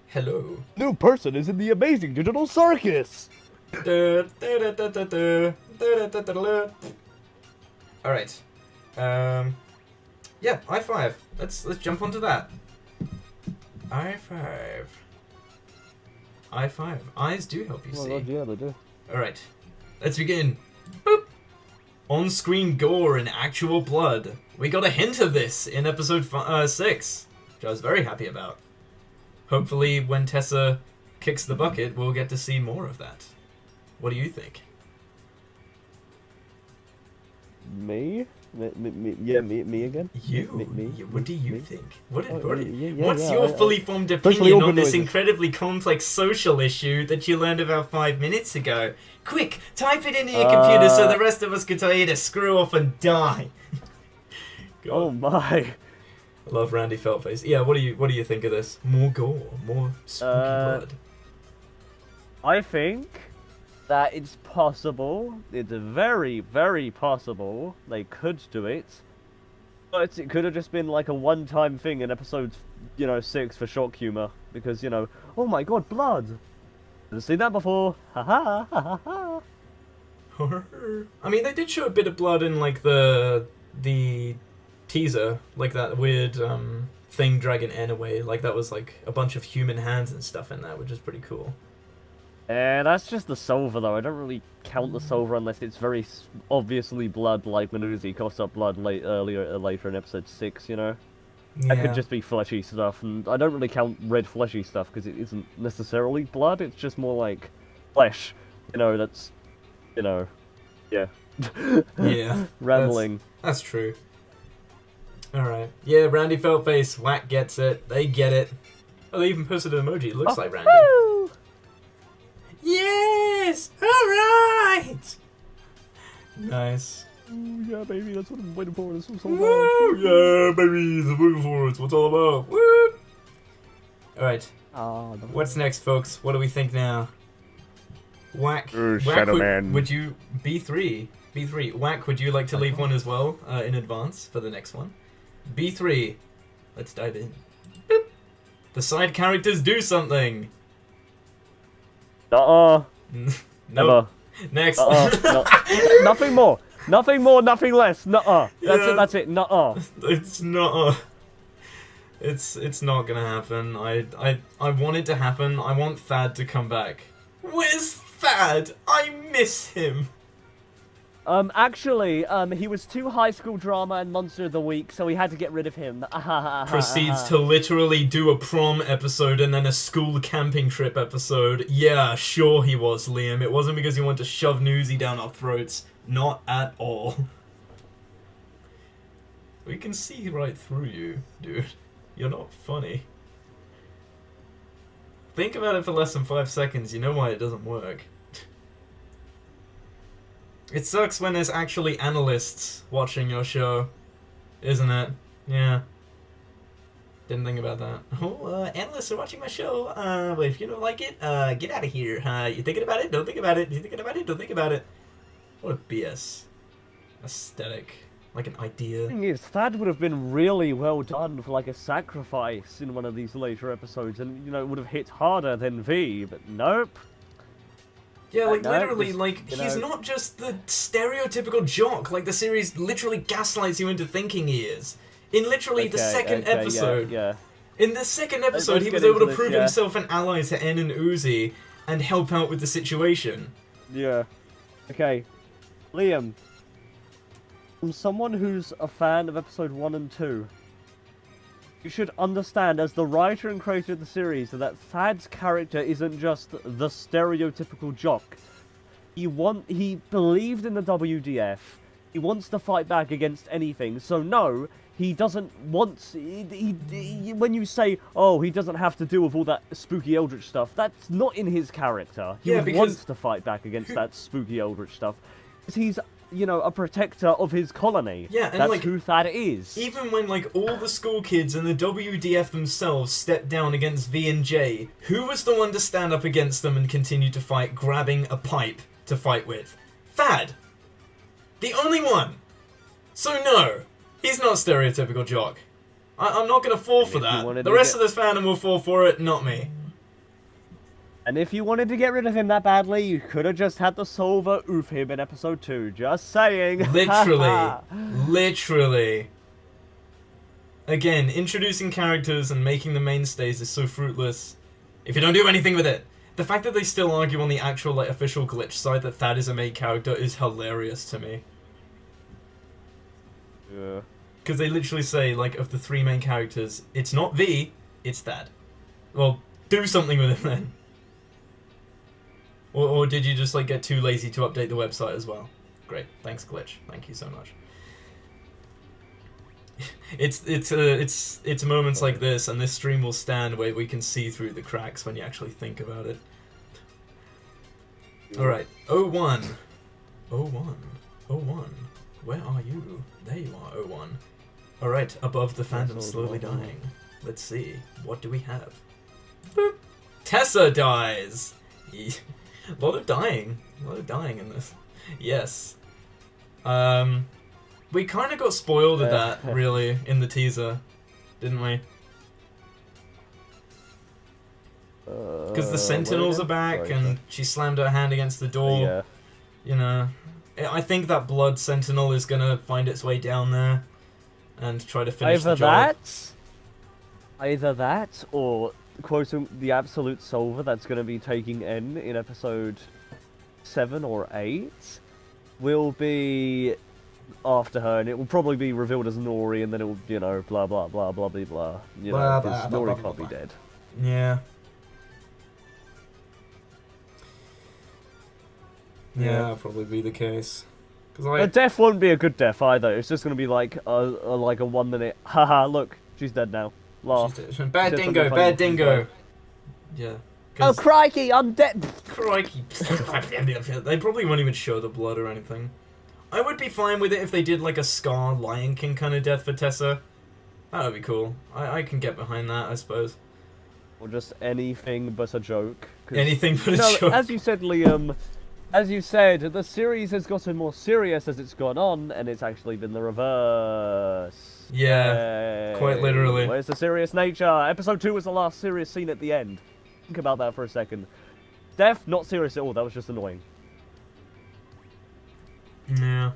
Hello. New person is in the amazing digital circus. Alright. Yeah, I5. Let's jump onto that. I5. I5. Eyes do help you Oh see. god, yeah, they do. Alright. Let's begin. Boop. On-screen gore and actual blood. We got a hint of this in episode 6, which I was very happy about. Hopefully, when Tessa kicks the bucket, we'll get to see more of that. What do you think? Me? Me again? You? Me? What do you Me? think? What's yeah, your I- fully formed Especially opinion on organ this noises. incredibly complex social issue that you learned about 5 minutes ago? Quick, type it into your computer so the rest of us can tell you to screw off and die. God. Oh my. I love Randy Feltface. Yeah, what do you think of this? More gore, more spooky blood. I think that it's possible, it's very, very possible they could do it. But it could have just been like a one-time thing in episode, 6 for shock humor. Because, oh my god, blood! I've seen that before. Haha, ha ha ha. I mean, they did show a bit of blood in like the teaser, like that weird thing dragging N away. Like that was like a bunch of human hands and stuff in there, which is pretty cool. That's just the Silver though. I don't really count the Silver unless it's very obviously blood, like when Uzi coughs up blood later in episode 6. That could just be fleshy stuff, and I don't really count red fleshy stuff because it isn't necessarily blood. It's just more like flesh. That's yeah. Yeah. Rambling. That's true. Alright. Yeah, Randy Feltface, Wack gets it. They get it. Oh, they even posted an emoji. It looks like Randy. Woo! Yes! Alright! Nice. Ooh, yeah, baby, that's what I'm waiting for. This was so Woo! Yeah, baby, the moving forward. It's what's all about. Woo! Alright. What's next, folks? What do we think now? Wack. Shadow Man. Would you... B3. B3. Wack, would you like to leave one as well in advance for the next one? B3. Let's dive in. Boop. The side characters do something. Never. Next. No. Nothing more. Nothing more, nothing less. Nuh-uh. That's it. Nuh-uh. It's not. It's not gonna happen. I want it to happen. I want Thad to come back. Where's Thad? I miss him. Actually, he was too high school drama and monster of the week, so we had to get rid of him. Proceeds to literally do a prom episode and then a school camping trip episode. Yeah, sure he was, Liam. It wasn't because he wanted to shove Newsy down our throats. Not at all. We can see right through you, dude. You're not funny. Think about it for less than 5 seconds, you know why it doesn't work. It sucks when there's actually analysts watching your show, isn't it? Yeah. Didn't think about that. Oh, analysts are watching my show. Well, if you don't like it, get out of here. You thinking about it? Don't think about it. You thinking about it? Don't think about it. What a BS. Aesthetic. Like an idea. The thing is, that would have been really well done for like a sacrifice in one of these later episodes, and you know, it would have hit harder than V, but nope. Yeah, like, No, literally, just, like, you he's know. not just the stereotypical jock, like, the series literally gaslights you into thinking he is. In literally the second episode. Yeah. In the second episode, let's he was get able to into prove this, yeah. himself an ally to N and Uzi, and help out with the situation. Yeah. Okay. Liam. From someone who's a fan of episode 1 and 2, you should understand, as the writer and creator of the series, that Thad's character isn't just the stereotypical jock. He believed in the WDF. He wants to fight back against anything. So no, he doesn't want. When you say, "Oh, he doesn't have to deal with all that spooky eldritch stuff," that's not in his character. He wants to fight back against that spooky eldritch stuff. He's, you know, a protector of his colony. Yeah, and that's like, who Thad is. Even when, like, all the school kids and the WDF themselves stepped down against V and J, who was the one to stand up against them and continue to fight, grabbing a pipe to fight with? Thad! The only one! So no, he's not stereotypical jock. I'm not gonna fall for that. The rest of this fandom will fall for it, not me. And if you wanted to get rid of him that badly, you could have just had the Solver oof him in episode 2. Just saying. Literally. Literally. Again, introducing characters and making them mainstays is so fruitless if you don't do anything with it. The fact that they still argue on the actual, like, official glitch side that Thad is a main character is hilarious to me. Yeah. Because they literally say, like, of the 3 main characters, it's not V, it's Thad. Well, do something with him then. Or did you just, like, get too lazy to update the website as well? Great, thanks Glitch, thank you so much. It's moments like this, and this stream will stand where we can see through the cracks when you actually think about it. Alright, 01. 01. 01. Where are you? There you are, 01. Alright, above the fandom slowly dying. Let's see, what do we have? Boop. Tessa dies! A lot of dying in this. Yes. We kind of got spoiled at that, really, in the teaser, didn't we? Because the Sentinels are back, and she slammed her hand against the door. Yeah. You know, I think that Blood Sentinel is gonna find its way down there and try to finish the job. Either that, or quoting the absolute solver that's going to be taking N in episode 7 or 8 will be after her, and it will probably be revealed as Nori, and then it will, you know, blah blah blah blah blah blah. You know, because Nori can't be dead. Yeah. Yeah, that'll probably be the case. A death won't be a good death either. It's just going to be like a 1 minute. Haha, look, she's dead now. Laugh. Bad dingo, bad dingo. Yeah. Oh crikey, I'm dead. Crikey. They probably won't even show the blood or anything. I would be fine with it if they did like a Scar Lion King kind of death for Tessa. That would be cool. I can get behind that, I suppose. Or just anything but a joke. Anything but a joke. As you said, Liam, as you said, the series has gotten more serious as it's gone on, and it's actually been the reverse. Yeah, quite literally. Where's the serious nature? Episode 2 was the last serious scene at the end. Think about that for a second. Death, not serious at all, that was just annoying. Yeah.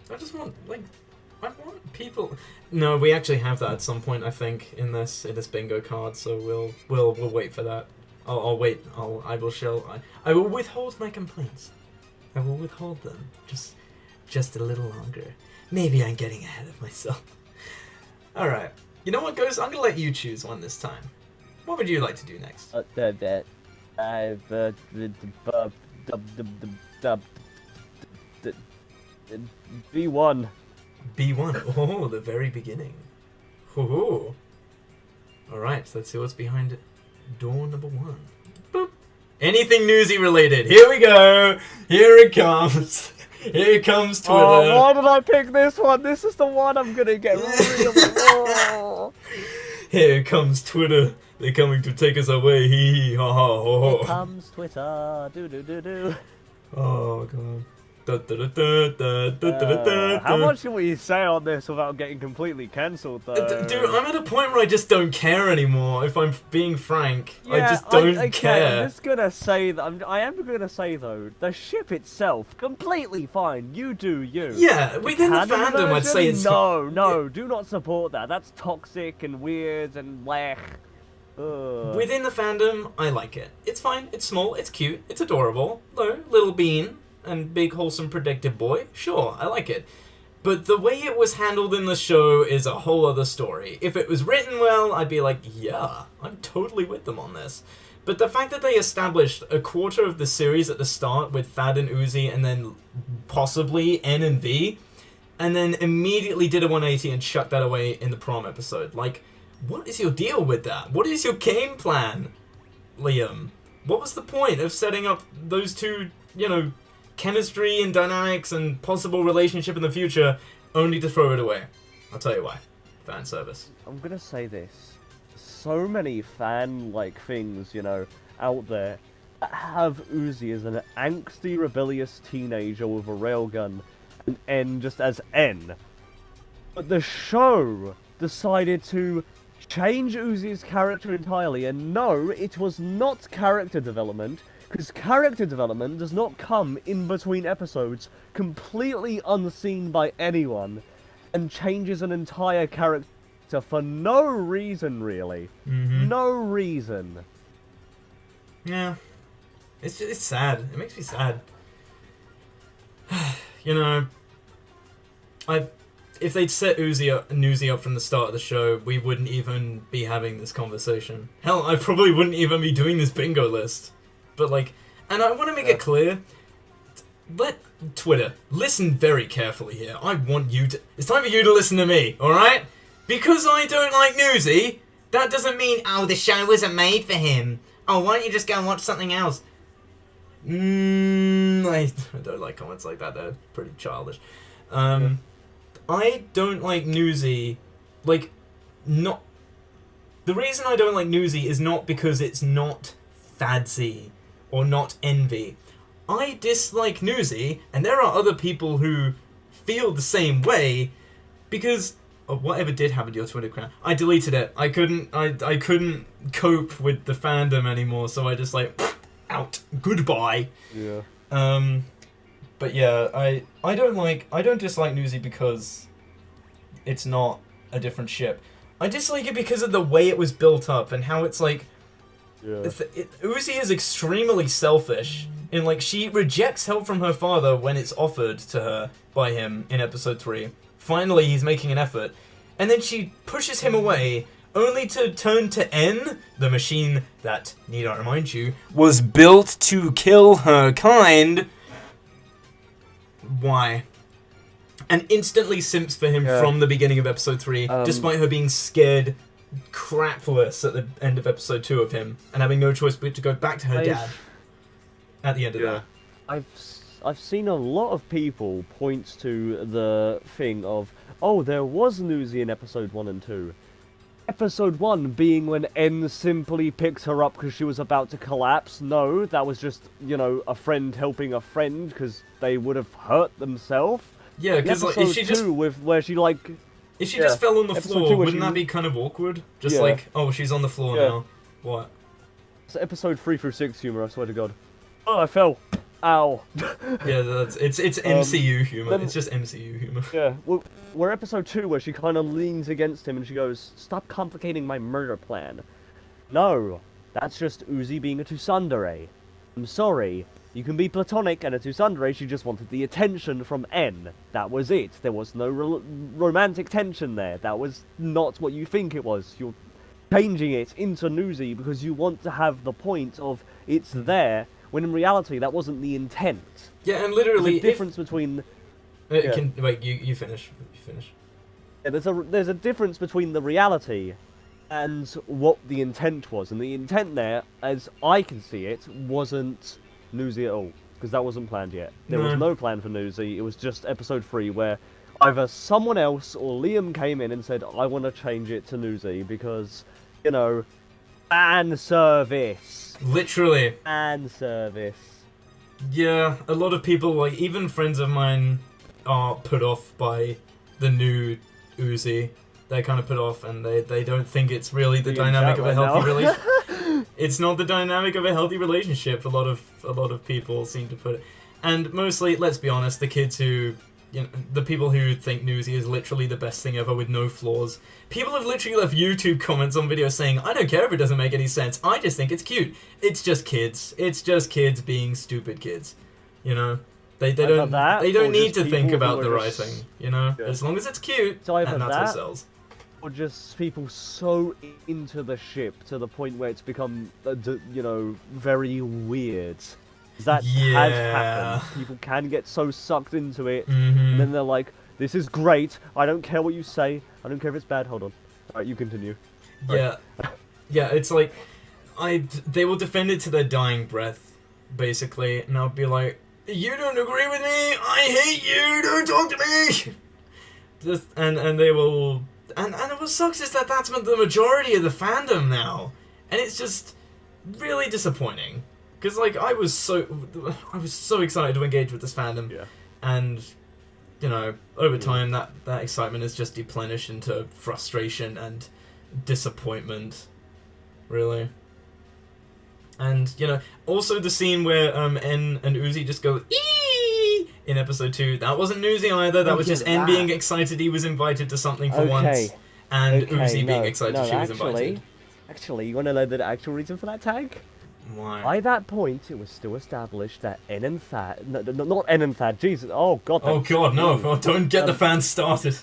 I just want, like, I want people... No, we actually have that at some point, I think, in this bingo card, so we'll wait for that. I'll wait. I will withhold my complaints I will withhold them. Just a little longer. Maybe I'm getting ahead of myself. Alright. You know what, Ghost? I'm gonna let you choose one this time. What would you like to do next? B1. B1. Oh, the very beginning. Ooh. Alright, so let's see what's behind it. Door number 1. Boop. Anything newsy related. Here we go. Here it comes. Here comes Twitter. Oh, why did I pick this one? This is the one I'm gonna get real. Oh. Here comes Twitter. They're coming to take us away. Hee hee ha ha ho ho. Here comes Twitter. Do do do do. Oh god. How much can we say on this without getting completely cancelled, though? Dude, I'm at a point where I just don't care anymore. If I'm being frank, Yeah, I just don't okay, care. I'm just gonna say that. I am gonna say though, the ship itself completely fine. You do you. Yeah, within the canon fandom, I'd say it's no. Do not support that. That's toxic and weird and blech. Ugh. Within the fandom, I like it. It's fine. It's small. It's cute. It's adorable. Little bean and big wholesome protective boy. Sure, I like it. But the way it was handled in the show is a whole other story. If it was written well, I'd be like, yeah, I'm totally with them on this. But the fact that they established a quarter of the series at the start with Thad and Uzi and then possibly N and V, and then immediately did a 180 and shut that away in the prom episode. Like, what is your deal with that? What is your game plan, Liam? What was the point of setting up those two, chemistry and dynamics and possible relationship in the future, only to throw it away? I'll tell you why. Fan service. I'm gonna say this. So many fan-like things, out there that have Uzi as an angsty, rebellious teenager with a railgun, and N just as N. But the show decided to change Uzi's character entirely, and no, it was not character development, because character development does not come in between episodes, completely unseen by anyone, and changes an entire character for no reason, really. Mm-hmm. No reason. Yeah. It's sad. It makes me sad. If they'd set Newsy up from the start of the show, we wouldn't even be having this conversation. Hell, I probably wouldn't even be doing this bingo list. But and I want to make it clear, let Twitter listen very carefully here. I want you to, it's time for you to listen to me, alright? Because I don't like Newsy, that doesn't mean, oh, the show wasn't made for him. Oh, why don't you just go and watch something else? I don't like comments like that, they're pretty childish. I don't like Newsy, the reason I don't like Newsy is not because it's not Fadsy or not Envy. I dislike Newsy, and there are other people who feel the same way, because whatever did happen to your Twitter account, I deleted it. I couldn't cope with the fandom anymore, so I just out. Goodbye. Yeah. But yeah, I don't dislike Newsy because it's not a different ship. I dislike it because of the way it was built up and how it's Uzi is extremely selfish in she rejects help from her father when it's offered to her by him in episode 3. Finally, he's making an effort, and then she pushes him away only to turn to N, the machine that, need I remind you, was built to kill her kind. Why? And instantly simps for him from the beginning of episode 3, despite her being scared crapless at the end of episode 2 of him, and having no choice but to go back to her dad at the end of that. I've seen a lot of people point to the thing of, oh, there was Newsy in episode 1 and 2. Episode 1 being when N simply picked her up because she was about to collapse. No, that was just, a friend helping a friend because they would have hurt themselves. Yeah, because if she just if she just fell on the floor, wouldn't that be kind of awkward? Just oh, she's on the floor now. What? It's episode 3 through 6 humor. I swear to God. Oh, I fell. Ow. Yeah, it's MCU humor. It's just MCU humor. Yeah, we're episode 2 where she kind of leans against him and she goes, "Stop complicating my murder plan." No, that's just Uzi being a tsundere. I'm sorry, You can be platonic, and to Tsundere, she just wanted the attention from N. That was it. There was no romantic tension there. That was not what you think it was. You're changing it into Newsy because you want to have the point of it's there, when in reality that wasn't the intent. Yeah, and literally... There's a difference between... Wait, you finish. You finish. Yeah, there's a difference between the reality and what the intent was. And the intent there, as I can see it, wasn't Newsy at all, because that wasn't planned yet. There was no plan for Newsy. It was just episode 3 where either someone else or Liam came in and said, I want to change it to Newsy because, you know, fan service. Literally. Fan service. Yeah, a lot of people, like, even friends of mine are put off by the new Uzi. They're kind of put off, and they don't think it's really the dynamic of a healthy relationship. It's not the dynamic of a healthy relationship. A lot of people seem to put it, and mostly, let's be honest, the kids who, you know, the people who think Newsy is literally the best thing ever with no flaws. People have literally left YouTube comments on videos saying, I don't care if it doesn't make any sense. I just think it's cute. It's just kids. It's just kids being stupid kids. You know. They don't need to think about the writing, you know? Yeah. As long as it's cute, and that's what sells. Or just people so into the ship to the point where it's become, you know, very weird. That has happened. People can get so sucked into it, and then they're like, this is great, I don't care what you say, I don't care if it's bad, hold on. Alright, you continue. Yeah. Yeah, it's like, they will defend it to their dying breath, basically, and I'll be like, you don't agree with me, I hate you, don't talk to me! Just, and they will... And what sucks is that that's the majority of the fandom now. And it's just really disappointing. Because, like, I was so excited to engage with this fandom. Yeah. And, you know, over time that excitement is just deplenished into frustration and disappointment. Really. And, you know, also the scene where N and Uzi just go, eee! In episode 2. That wasn't Newsy either, that was just N being excited he was invited to something for once. And Uzi being excited she was invited. Actually, you want to know the actual reason for that tag? Why? By that point, it was still established that N and Thad... No, not N and Thad, Jesus, oh god. Oh god, no, oh, don't get the fans started.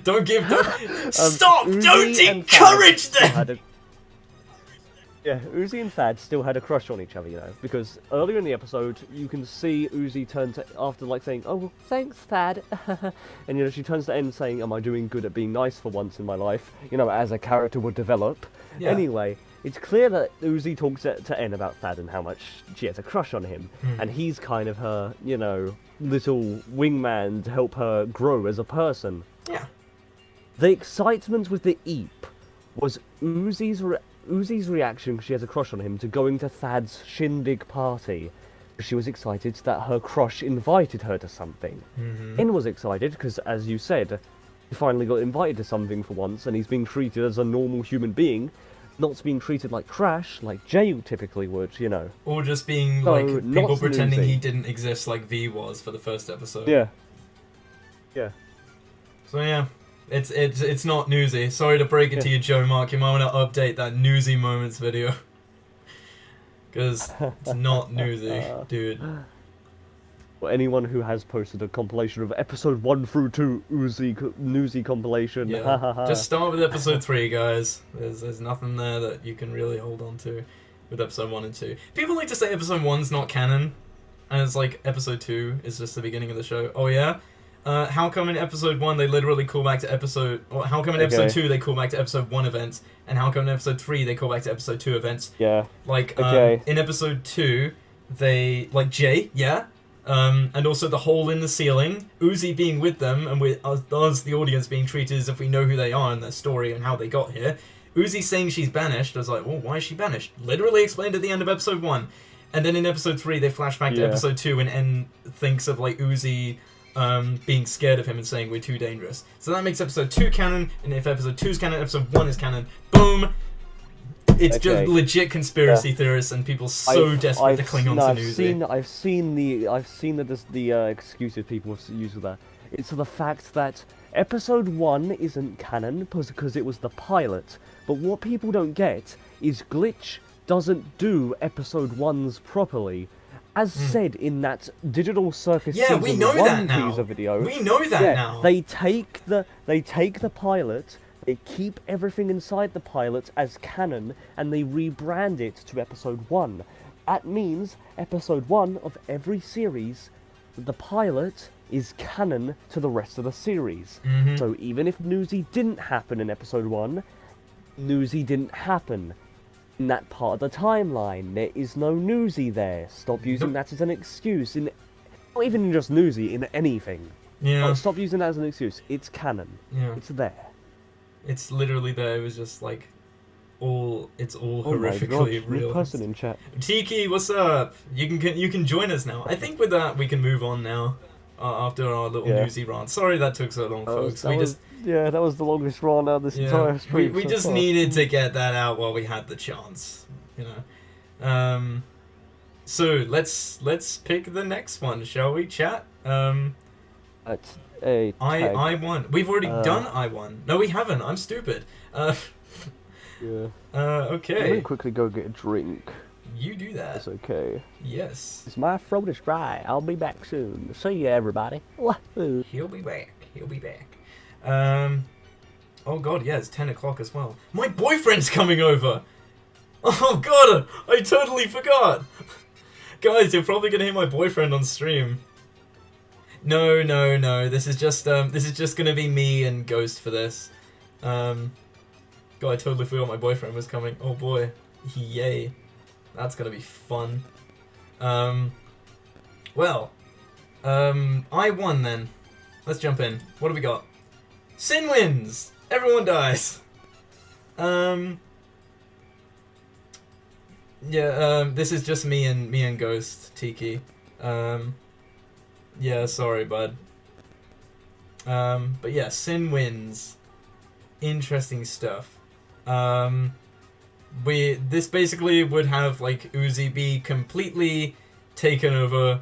Don't give them... Stop! Uzi don't encourage them! Yeah, Uzi and Thad still had a crush on each other, you know, because earlier in the episode, you can see Uzi turn to, after like saying, oh, thanks, Thad, and you know, she turns to N saying, am I doing good at being nice for once in my life, you know, as a character would develop. Yeah. Anyway, it's clear that Uzi talks to N about Thad and how much she has a crush on him, and he's kind of her, you know, little wingman to help her grow as a person. Yeah. The excitement with the Eep was Uzi's reaction, she has a crush on him, to going to Thad's shindig party. She was excited that her crush invited her to something. N was excited because, as you said, he finally got invited to something for once, and he's being treated as a normal human being, not being treated like trash, like Jay typically would, you know. Or just being like people pretending he didn't exist like V was for the first episode. Yeah. Yeah. So yeah. It's not Newsy. Sorry to break it to you, Joe Mark. You might want to update that Newsy Moments video. Because it's not Newsy, dude. Well, anyone who has posted a compilation of episode 1 through 2 Newsy compilation. Yeah. Just start with episode 3, guys. There's nothing there that you can really hold on to with episode 1 and 2. People like to say episode 1's not canon, and it's like episode 2 is just the beginning of the show. Oh yeah? How come in episode 1 they literally call back to episode... Or how come in episode 2 they call back to episode 1 events, and how come in episode 3 they call back to episode 2 events? Yeah. Like, in episode 2, they... Like, Jay, yeah? And also the hole in the ceiling, Uzi being with them, and with us, the audience, being treated as if we know who they are and their story and how they got here. Uzi saying she's banished, I was like, well, why is she banished? Literally explained at the end of episode 1. And then in episode 3 they flash back to episode 2 and N thinks of, like, Uzi... being scared of him and saying we're too dangerous. So that makes episode 2 canon, and if episode 2 is canon, episode 1 is canon. Boom! It's just legit conspiracy theorists and people so desperate to cling on to Newsy. I've seen the excuses people have used with that. It's the fact that episode 1 isn't canon because it was the pilot, but what people don't get is Glitch doesn't do episode 1s properly. As said in that Digital Circus Yeah, we Season know 1 that now. teaser video. We know that yeah, now. They take the pilot, they keep everything inside the pilot as canon, and they rebrand it to Episode 1. That means Episode 1 of every series, the pilot is canon to the rest of the series. Mhm. So even if Newsy didn't happen in Episode 1, Newsy didn't happen in that part of the timeline. There is no Newsy there. Stop using that as an excuse. Not even just Newsy, in anything. Yeah. Like, stop using that as an excuse. It's canon. Yeah. It's there. It's literally there. It was just like it's all Oh my horrifically gosh, real. new person in chat. Tiki, what's up? You can join us now. I think with that we can move on now. After our little Newsy rant. Sorry that took so long, folks. That was the longest run out of this entire stream. We so just far. needed to get that out while we had the chance, you know. So let's pick the next one, shall we, chat? That's a tag. I won. We've already done I won. No, we haven't. I'm stupid. Yeah. Okay. Let me quickly go get a drink. You do that. That's okay. Yes. My throat is dry. I'll be back soon. See ya, everybody. Wahoo. He'll be back. He'll be back. Oh god, yeah, it's 10 o'clock as well. My boyfriend's coming over! Oh god, I totally forgot! Guys, you're probably gonna hear my boyfriend on stream. No, this is just gonna be me and Ghost for this. God, I totally forgot my boyfriend was coming. Oh boy. Yay. That's gonna be fun. Well. I won then. Let's jump in. What have we got? Sin wins! Everyone dies! Yeah, this is just me and Ghost, Tiki. Yeah, sorry, bud. But yeah, Sin wins. Interesting stuff. This basically would have, like, Uzi be completely taken over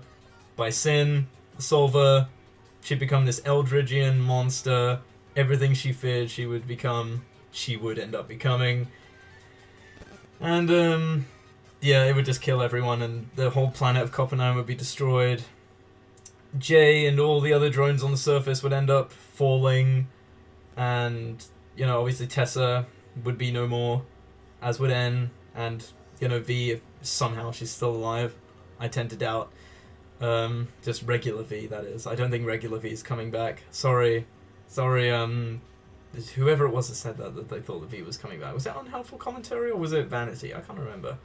by Sin, Solver. She'd become this Eldridgian monster. Everything she feared she would end up becoming. And, yeah, it would just kill everyone and the whole planet of Coppenheim would be destroyed. Jay and all the other drones on the surface would end up falling. And, you know, obviously Tessa would be no more, as would N. And, you know, V, if somehow she's still alive. I tend to doubt. Just regular V, that is. I don't think regular V is coming back. Sorry, whoever it was that said that they thought the V was coming back. Was that unhelpful commentary or was it vanity? I can't remember.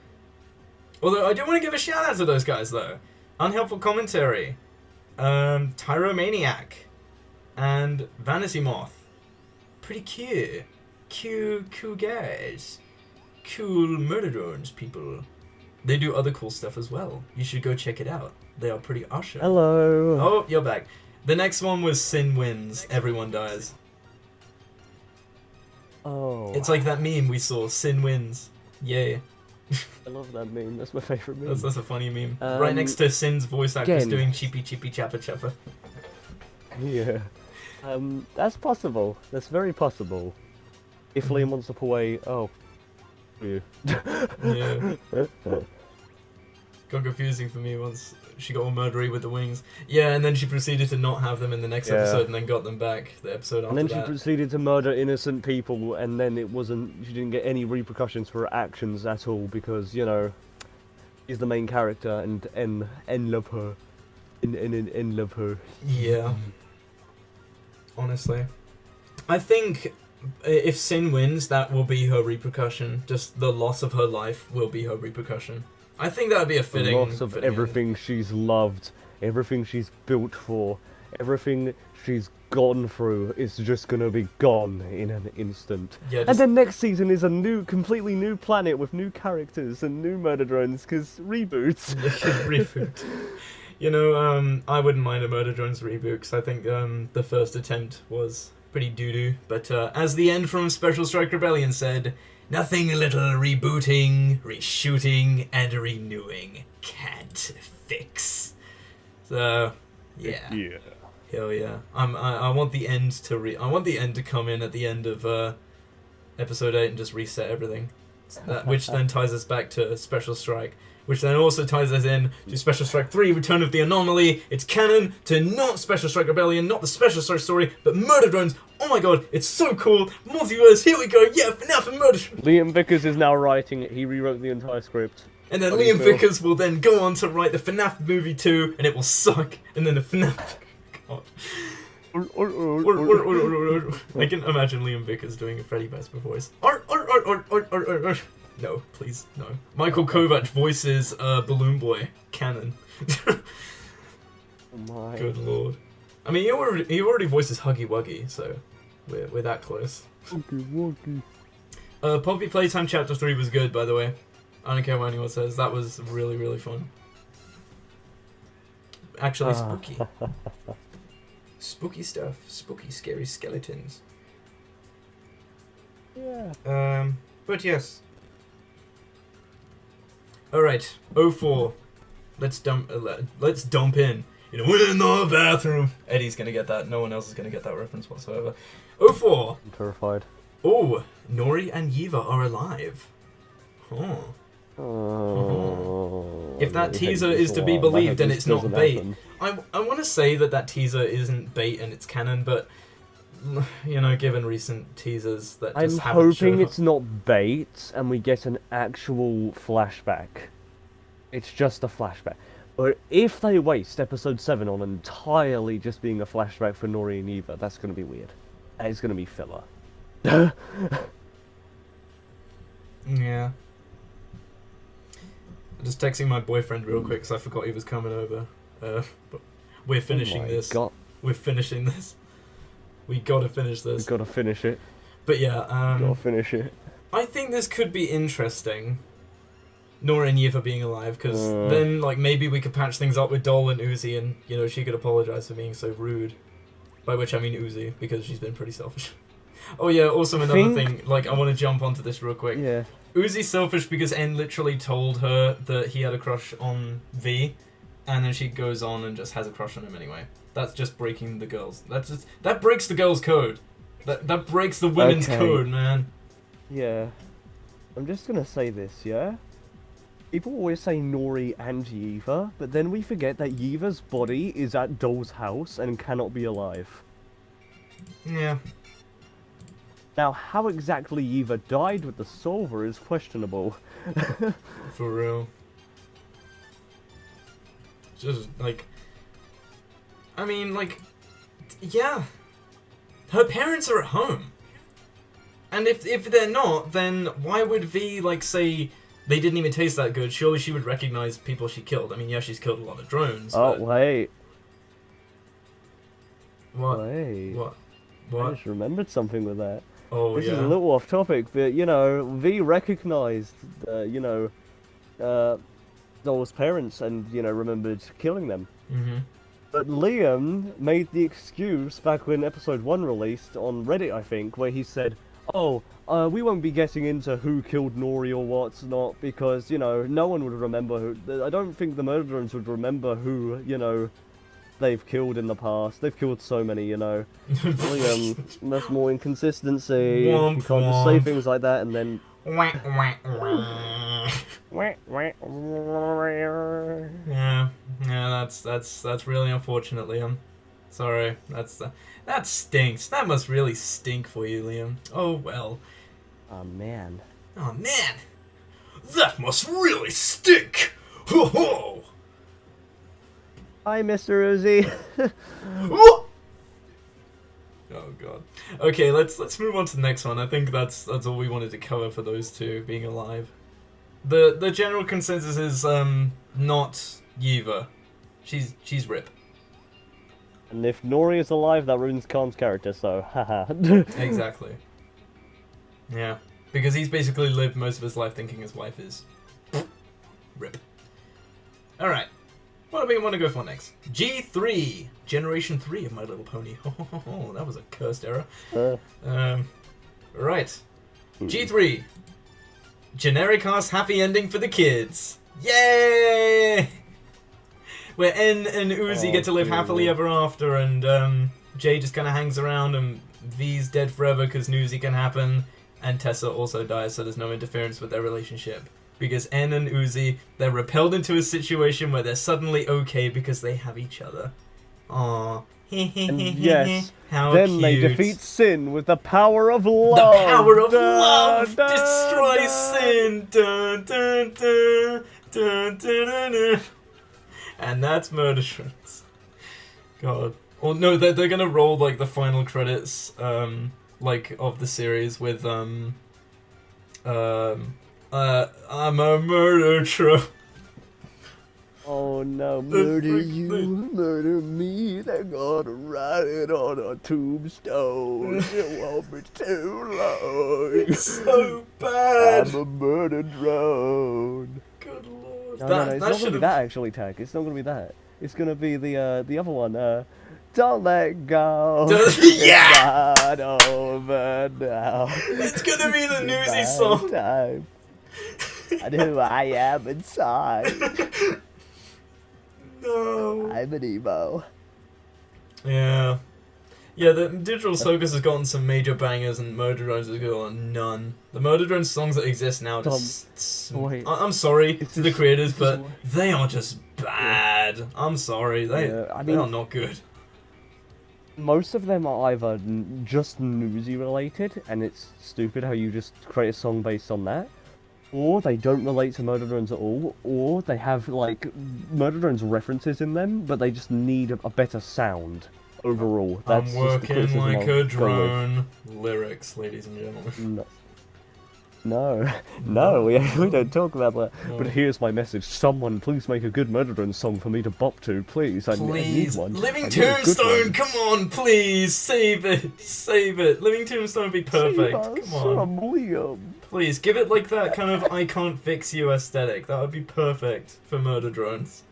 Although I do want to give a shout out to those guys though. Unhelpful commentary, Tyromaniac, and Vanity Moth. Pretty cute. Cool guys. Cool murder drones people. They do other cool stuff as well. You should go check it out. They are pretty awesome. Hello. Oh, you're back. The next one was Sin wins, everyone dies. Oh. It's like that meme we saw, Sin wins. Yay. I love that meme. That's my favorite meme. That's a funny meme. Right next to Sin's voice actress doing cheepy chappa chappa. Yeah. That's possible. That's very possible. If Liam wants to pull away, oh. Yeah. Yeah. Got confusing for me once she got all murdery with the wings. Yeah, and then she proceeded to not have them in the next episode and then got them back the episode after that. And then she proceeded to murder innocent people and then she didn't get any repercussions for her actions at all because, you know, she's the main character and N love her. N love her. Yeah. Honestly. I think if Sin wins, that will be her repercussion. Just the loss of her life will be her repercussion. I think that would be a fitting... The loss of everything she's loved, everything she's built for, everything she's gone through is just gonna be gone in an instant. Yeah, and then next season is a completely new planet with new characters and new murder drones, because reboots. Reboot. You know, I wouldn't mind a Murder Drones reboot, because I think the first attempt was pretty doo-doo. But as the end from Special Strike Rebellion said, nothing a little rebooting, reshooting, and renewing can't fix. So, yeah. Yeah. Hell yeah. I want the end to I want the end to come in at the end of episode 8 and just reset everything. Which then ties us back to Special Strike, which then also ties us in to Special Strike 3, Return of the Anomaly. It's canon to not Special Strike Rebellion, not the Special Strike story, but Murder Drones. Oh my god, it's so cool. Multiverse, here we go. Yeah, FNAF and Murder Drones. Liam Vickers is now writing it. He rewrote the entire script. And then Liam Vickers will then go on to write the FNAF movie 2, and it will suck. And then the FNAF... God. I can imagine Liam Vickers doing a Freddy Vesper voice. No, please, no. Michael Kovac voices Balloon Boy, canon. Oh my. Good lord. I mean, he already voices Huggy Wuggy, so we're that close. Poppy Playtime Chapter 3 was good, by the way. I don't care what anyone says. That was really, really fun. Actually, spooky. Spooky stuff. Spooky, scary skeletons. Yeah. But yes. Alright, 04. Let's dump in. You know, we're in the bathroom. Eddie's gonna get that. No one else is gonna get that reference whatsoever. 04. I'm terrified. Oh, Nori and Yiva are alive. Huh. Oh. If that teaser is to be believed and it's not bait, I want to say that teaser isn't bait and it's canon, but you know, given recent teasers that just I'm haven't shown hoping up. it's not bait and we get an actual flashback. It's just a flashback. But if they waste episode 7 on entirely just being a flashback for Nori and Eva, that's going to be weird. That is going to be filler. Yeah. I'm just texting my boyfriend real quick because I forgot he was coming over. But we're finishing this. God. We're finishing this. We gotta finish this. We've got to finish it. But yeah, Gotta finish it. I think this could be interesting. Nora and Yiva being alive, because then like maybe we could patch things up with Dol and Uzi, and you know she could apologize for being so rude. By which I mean Uzi, because she's been pretty selfish. Oh yeah, also another thing, like I want to jump onto this real quick. Yeah. Uzi's selfish because N literally told her that he had a crush on V, and then she goes on and just has a crush on him anyway. That's just breaking the girls. That breaks the girls' code. That breaks the women's code, man. Yeah. I'm just gonna say this, yeah? People always say Nori and Yiva, but then we forget that Yiva's body is at Dol's house and cannot be alive. Yeah. Now, how exactly Yiva died with the solver is questionable. For real. Just, like... I mean, like... Yeah. Her parents are at home. And if they're not, then why would V, like, say... They didn't even taste that good. Surely she would recognize people she killed. I mean, yeah, she's killed a lot of drones. Oh, but... wait. What? Wait. What? I just remembered something with that. Oh, This yeah. is a little off topic, but, you know, V recognized, you know, Dol's parents and, you know, remembered killing them. Mm-hmm. But Liam made the excuse back when episode 1 released on Reddit, I think, where he said, oh, we won't be getting into who killed Nori or what's not, because, you know, no one would remember who... I don't think the murderers would remember who, you know, they've killed in the past. They've killed so many, you know. Liam, that's more inconsistency. Womp You can't just say womp. things like that and then... Yeah, that's really unfortunate, Liam. Sorry, that stinks. That must really stink for you, Liam. Oh well. Oh, man. Oh man, that must really stink. Ho ho. Hi, Mr. Uzi. Oh god. Okay, let's move on to the next one. I think that's all we wanted to cover for those two being alive. The general consensus is not Yiva. She's RIP. And if Nori is alive, that ruins Khan's character, so haha. Exactly. Yeah, because he's basically lived most of his life thinking his wife is RIP. All right. What do we want to go for next? G3, Generation 3 of My Little Pony. Oh, that was a cursed error. Right. G3, generic ass happy ending for the kids. Yay! Where N and Uzi get to live happily ever after, and Jay just kind of hangs around, and V's dead forever because Newsy can happen, and Tessa also dies, so there's no interference with their relationship. because N and Uzi, they're repelled into a situation where they're suddenly okay because they have each other. Aww. And yes, how then cute. they defeat sin with the power of The love. power of Dun, love dun, destroys dun. sin. Dun, dun, dun, dun, dun, dun, dun. And that's Murdertrons. God. Oh no, they're gonna roll like the final credits, like of the series with I'm a Murdertron. Oh no, The murder frick you, thing. murder me, they're gonna write it on a tombstone. It won't be too long. It's so bad. I'm a murder drone. Good lord. No, it's not gonna be should've- that actually, Tag. It's not gonna be that. It's gonna be the other one, don't let go. Yeah! It's not over now. It's gonna be the Newsy My song. time. And who I am inside. No. I'm an emo. Yeah. Yeah, the Digital Circus has gotten some major bangers and Murder Drones has gotten none. The Murder Drones songs that exist now just... wait. I'm sorry to the creators, but wait. they are just bad. I'm sorry. They are not good. Most of them are either just newsy related, and it's stupid how you just create a song based on that, or they don't relate to Murder Drones at all, or they have like Murder Drones references in them, but they just need a better sound overall. That's I'm just the working criticism like I'll a go with. drone. Lyrics, ladies and gentlemen. No, we don't talk about that. No. But here's my message: someone, please make a good Murder Drone song for me to bop to, please. I need Please, one. Living I need a good Tombstone, one. come on, please, save it, save it. Living Tombstone would be perfect, come on. Liam. Please, give it like that kind of I can't fix you aesthetic, that would be perfect for Murder Drones.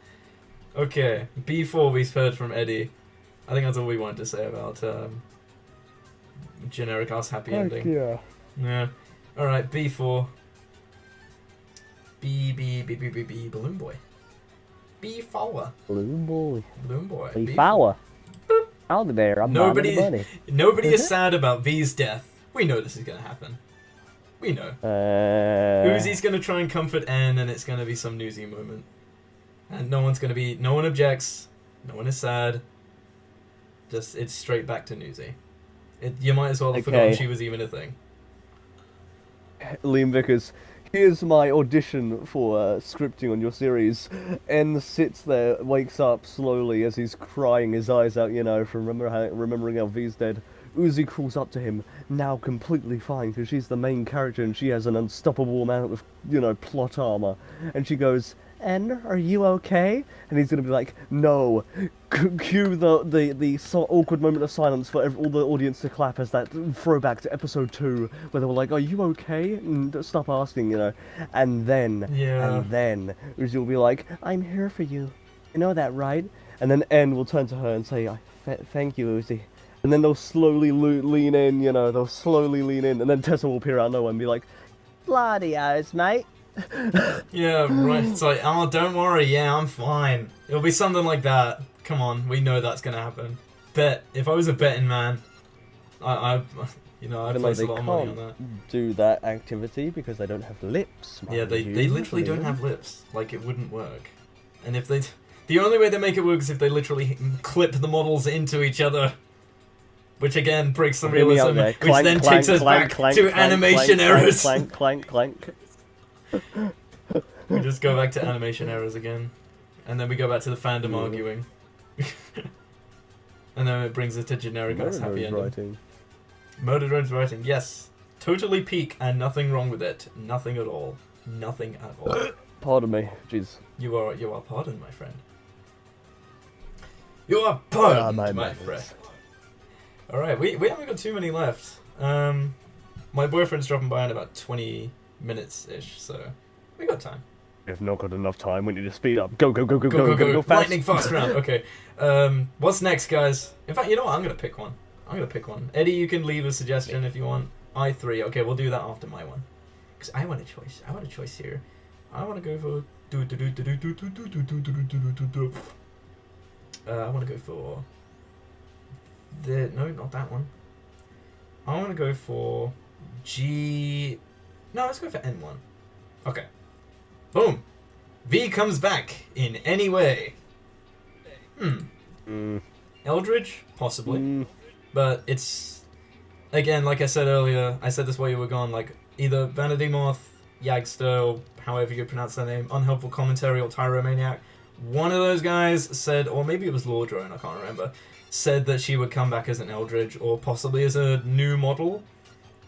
Okay, B4 we've heard from Eddie. I think that's all we wanted to say about generic ass happy ending. Yeah. Yeah. Alright, B4. B, Balloon Boy. B4. Balloon boy. Balloon Boy. Hey, B4. Fowler. Out there, I'm Nobody, buying the money. nobody is sad about V's death. We know this is gonna happen. We know. Uzi's gonna try and comfort N, and it's gonna be some newsy moment. And no one objects, no one is sad. Just, it's straight back to newsy. You might as well have forgotten she was even a thing. Liam Vickers, here's my audition for scripting on your series. N sits there, wakes up slowly as he's crying his eyes out, from remembering how V's dead. Uzi crawls up to him, now completely fine, because she's the main character and she has an unstoppable amount of, plot armor. And she goes, N, are you okay? And he's gonna be like, no. Cue the awkward moment of silence for all the audience to clap as that throwback to episode 2, where they were like, are you okay? And stop asking, And then Uzi will be like, I'm here for you. You know that, right? And then N will turn to her and say, thank you, Uzi. And then they'll slowly lean in, they'll slowly lean in, and then Tessa will appear out of nowhere and be like, bloody eyes, mate. Yeah, right. It's like, oh, don't worry, yeah, I'm fine. It'll be something like that. Come on, we know that's gonna happen. Bet. If I was a betting man, I'd place a lot of money on that. Do that activity because they don't have lips. Yeah, they literally don't have lips. Like, it wouldn't work. And if they... The only way they make it work is if they literally clip the models into each other. Which again breaks the realism, which clank, then clank, takes us clank, back clank, to clank, animation clank, errors. Clank, clank, clank. We just go back to animation errors again. And then we go back to the fandom arguing. And then it brings it to generic ass happy ending. Writing. Murder Drone's writing, yes. Totally peak and nothing wrong with it. Nothing at all. Nothing at all. Pardon me, jeez. You are pardoned, my friend. You are pardoned, my friend. Alright, we haven't got too many left. My boyfriend's dropping by in about 20 minutes-ish, so we got time. We've not got enough time, we need to speed up. Go fast. Lightning fast round, okay. What's next, guys? In fact, you know what, I'm gonna pick one. Eddie, you can leave a suggestion if you want. I3, okay, we'll do that after my one. Because I want a choice here. I want to go for... I want to go for... No, not that one. I want to go for G... No, let's go for N1. Okay. Boom. V comes back in any way. Eldridge? Possibly. But it's... Again, like I said earlier, I said this while you were gone, like, either Vanity Moth, Yagster, or however you pronounce their name, Unhelpful Commentary, or Tyromaniac. One of those guys said, or maybe it was Lord Drone, I can't remember, said that she would come back as an Eldridge, or possibly as a new model,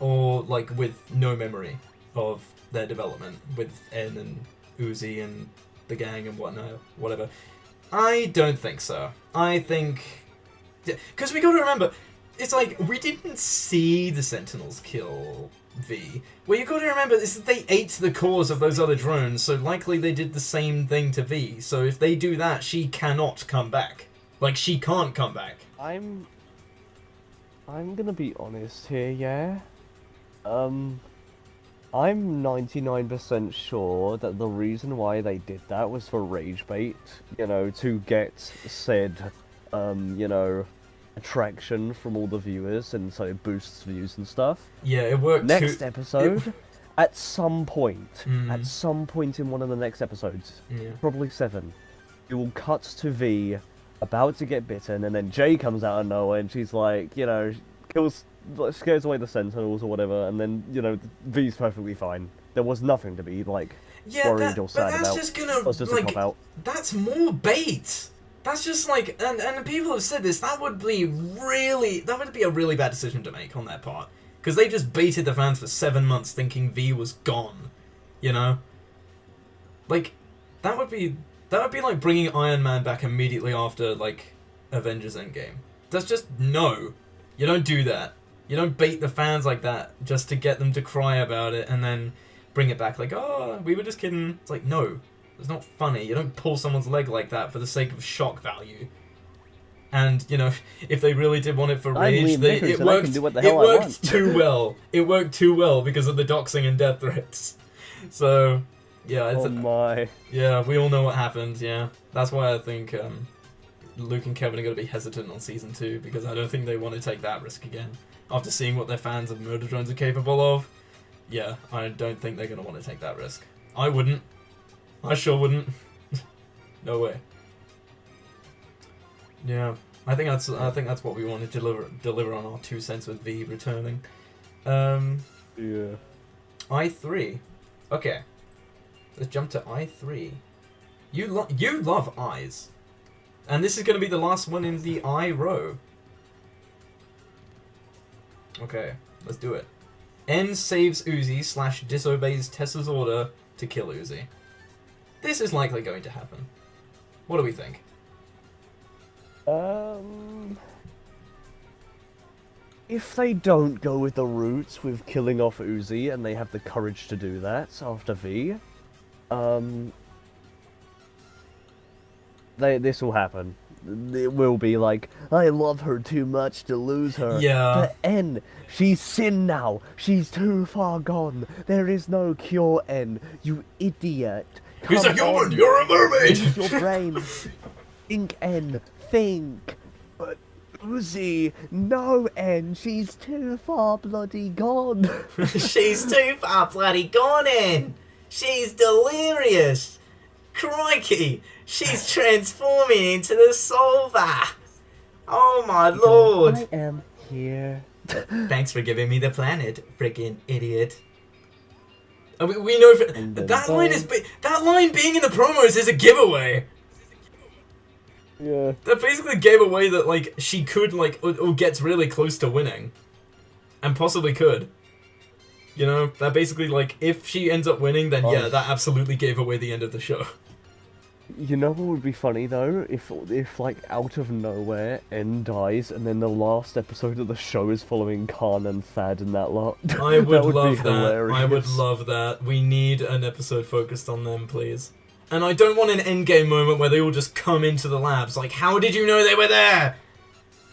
or, like, with no memory of their development, with N and Uzi and the gang and whatnot, whatever. I don't think so. I think... Because we gotta remember, it's like, we didn't see the Sentinels kill V. What you gotta remember is that they ate the cores of those other drones, so likely they did the same thing to V. So if they do that, she cannot come back. Like, she can't come back. I'm gonna be honest here, yeah? I'm 99% sure that the reason why they did that was for rage bait, you know, to get said, you know, attraction from all the viewers, and so it boosts views and stuff. Yeah, it worked. Next episode, at some point in one of the next episodes, probably 7, it will cut to V about to get bitten, and then Jay comes out of nowhere, and she's like, you know, scares away the Sentinels or whatever, and then, you know, V's perfectly fine. There was nothing to be, like, worried or sad about. Just gonna, it was just like, a cop-out. That's more bait. That's just like, and people have said this, that would be a really bad decision to make on their part. Because they just baited the fans for 7 months thinking V was gone, you know? Like, that would be like bringing Iron Man back immediately after, like, Avengers Endgame. That's just, no. You don't do that. You don't bait the fans like that just to get them to cry about it and then bring it back like, oh, we were just kidding. It's like, no. It's not funny. You don't pull someone's leg like that for the sake of shock value. And, you know, if they really did want it for rage, it worked too well. It worked too well because of the doxing and death threats. So, yeah. It's yeah, we all know what happened, yeah. That's why I think Luke and Kevin are going to be hesitant on Season 2, because I don't think they want to take that risk again. After seeing what their fans of Murder Drones are capable of, yeah, I don't think they're going to want to take that risk. I wouldn't. I sure wouldn't. No way. Yeah, I think that's what we want to deliver on our 2 cents with V returning. Yeah. I3. Okay. Let's jump to I3. You love eyes. And this is going to be the last one in the I row. Okay, let's do it. N saves Uzi / disobeys Tessa's order to kill Uzi. This is likely going to happen. What do we think? If they don't go with the route with killing off Uzi, and they have the courage to do that after V, this will happen. It will be like, I love her too much to lose her. Yeah. But N, she's sin now. She's too far gone. There is no cure, N. You idiot. He's a human. You're a mermaid. Use your brain. Think, N. Think. But Uzi, no, N. She's too far bloody gone. She's too far bloody gone, N. She's delirious. Crikey. She's transforming into the Solver. Oh my lord. I am here. Thanks for giving me the planet, freaking idiot. We know that line being in the promos is a giveaway. Yeah. That basically gave away that, like, she could, like, or gets really close to winning. And possibly could. You know, that basically, like, if she ends up winning, then yeah, that absolutely gave away the end of the show. You know what would be funny though? If like out of nowhere N dies and then the last episode of the show is following Khan and Thad and that lot. I would love that. Hilarious. I would love that. We need an episode focused on them, please. And I don't want an endgame moment where they all just come into the labs. Like, how did you know they were there?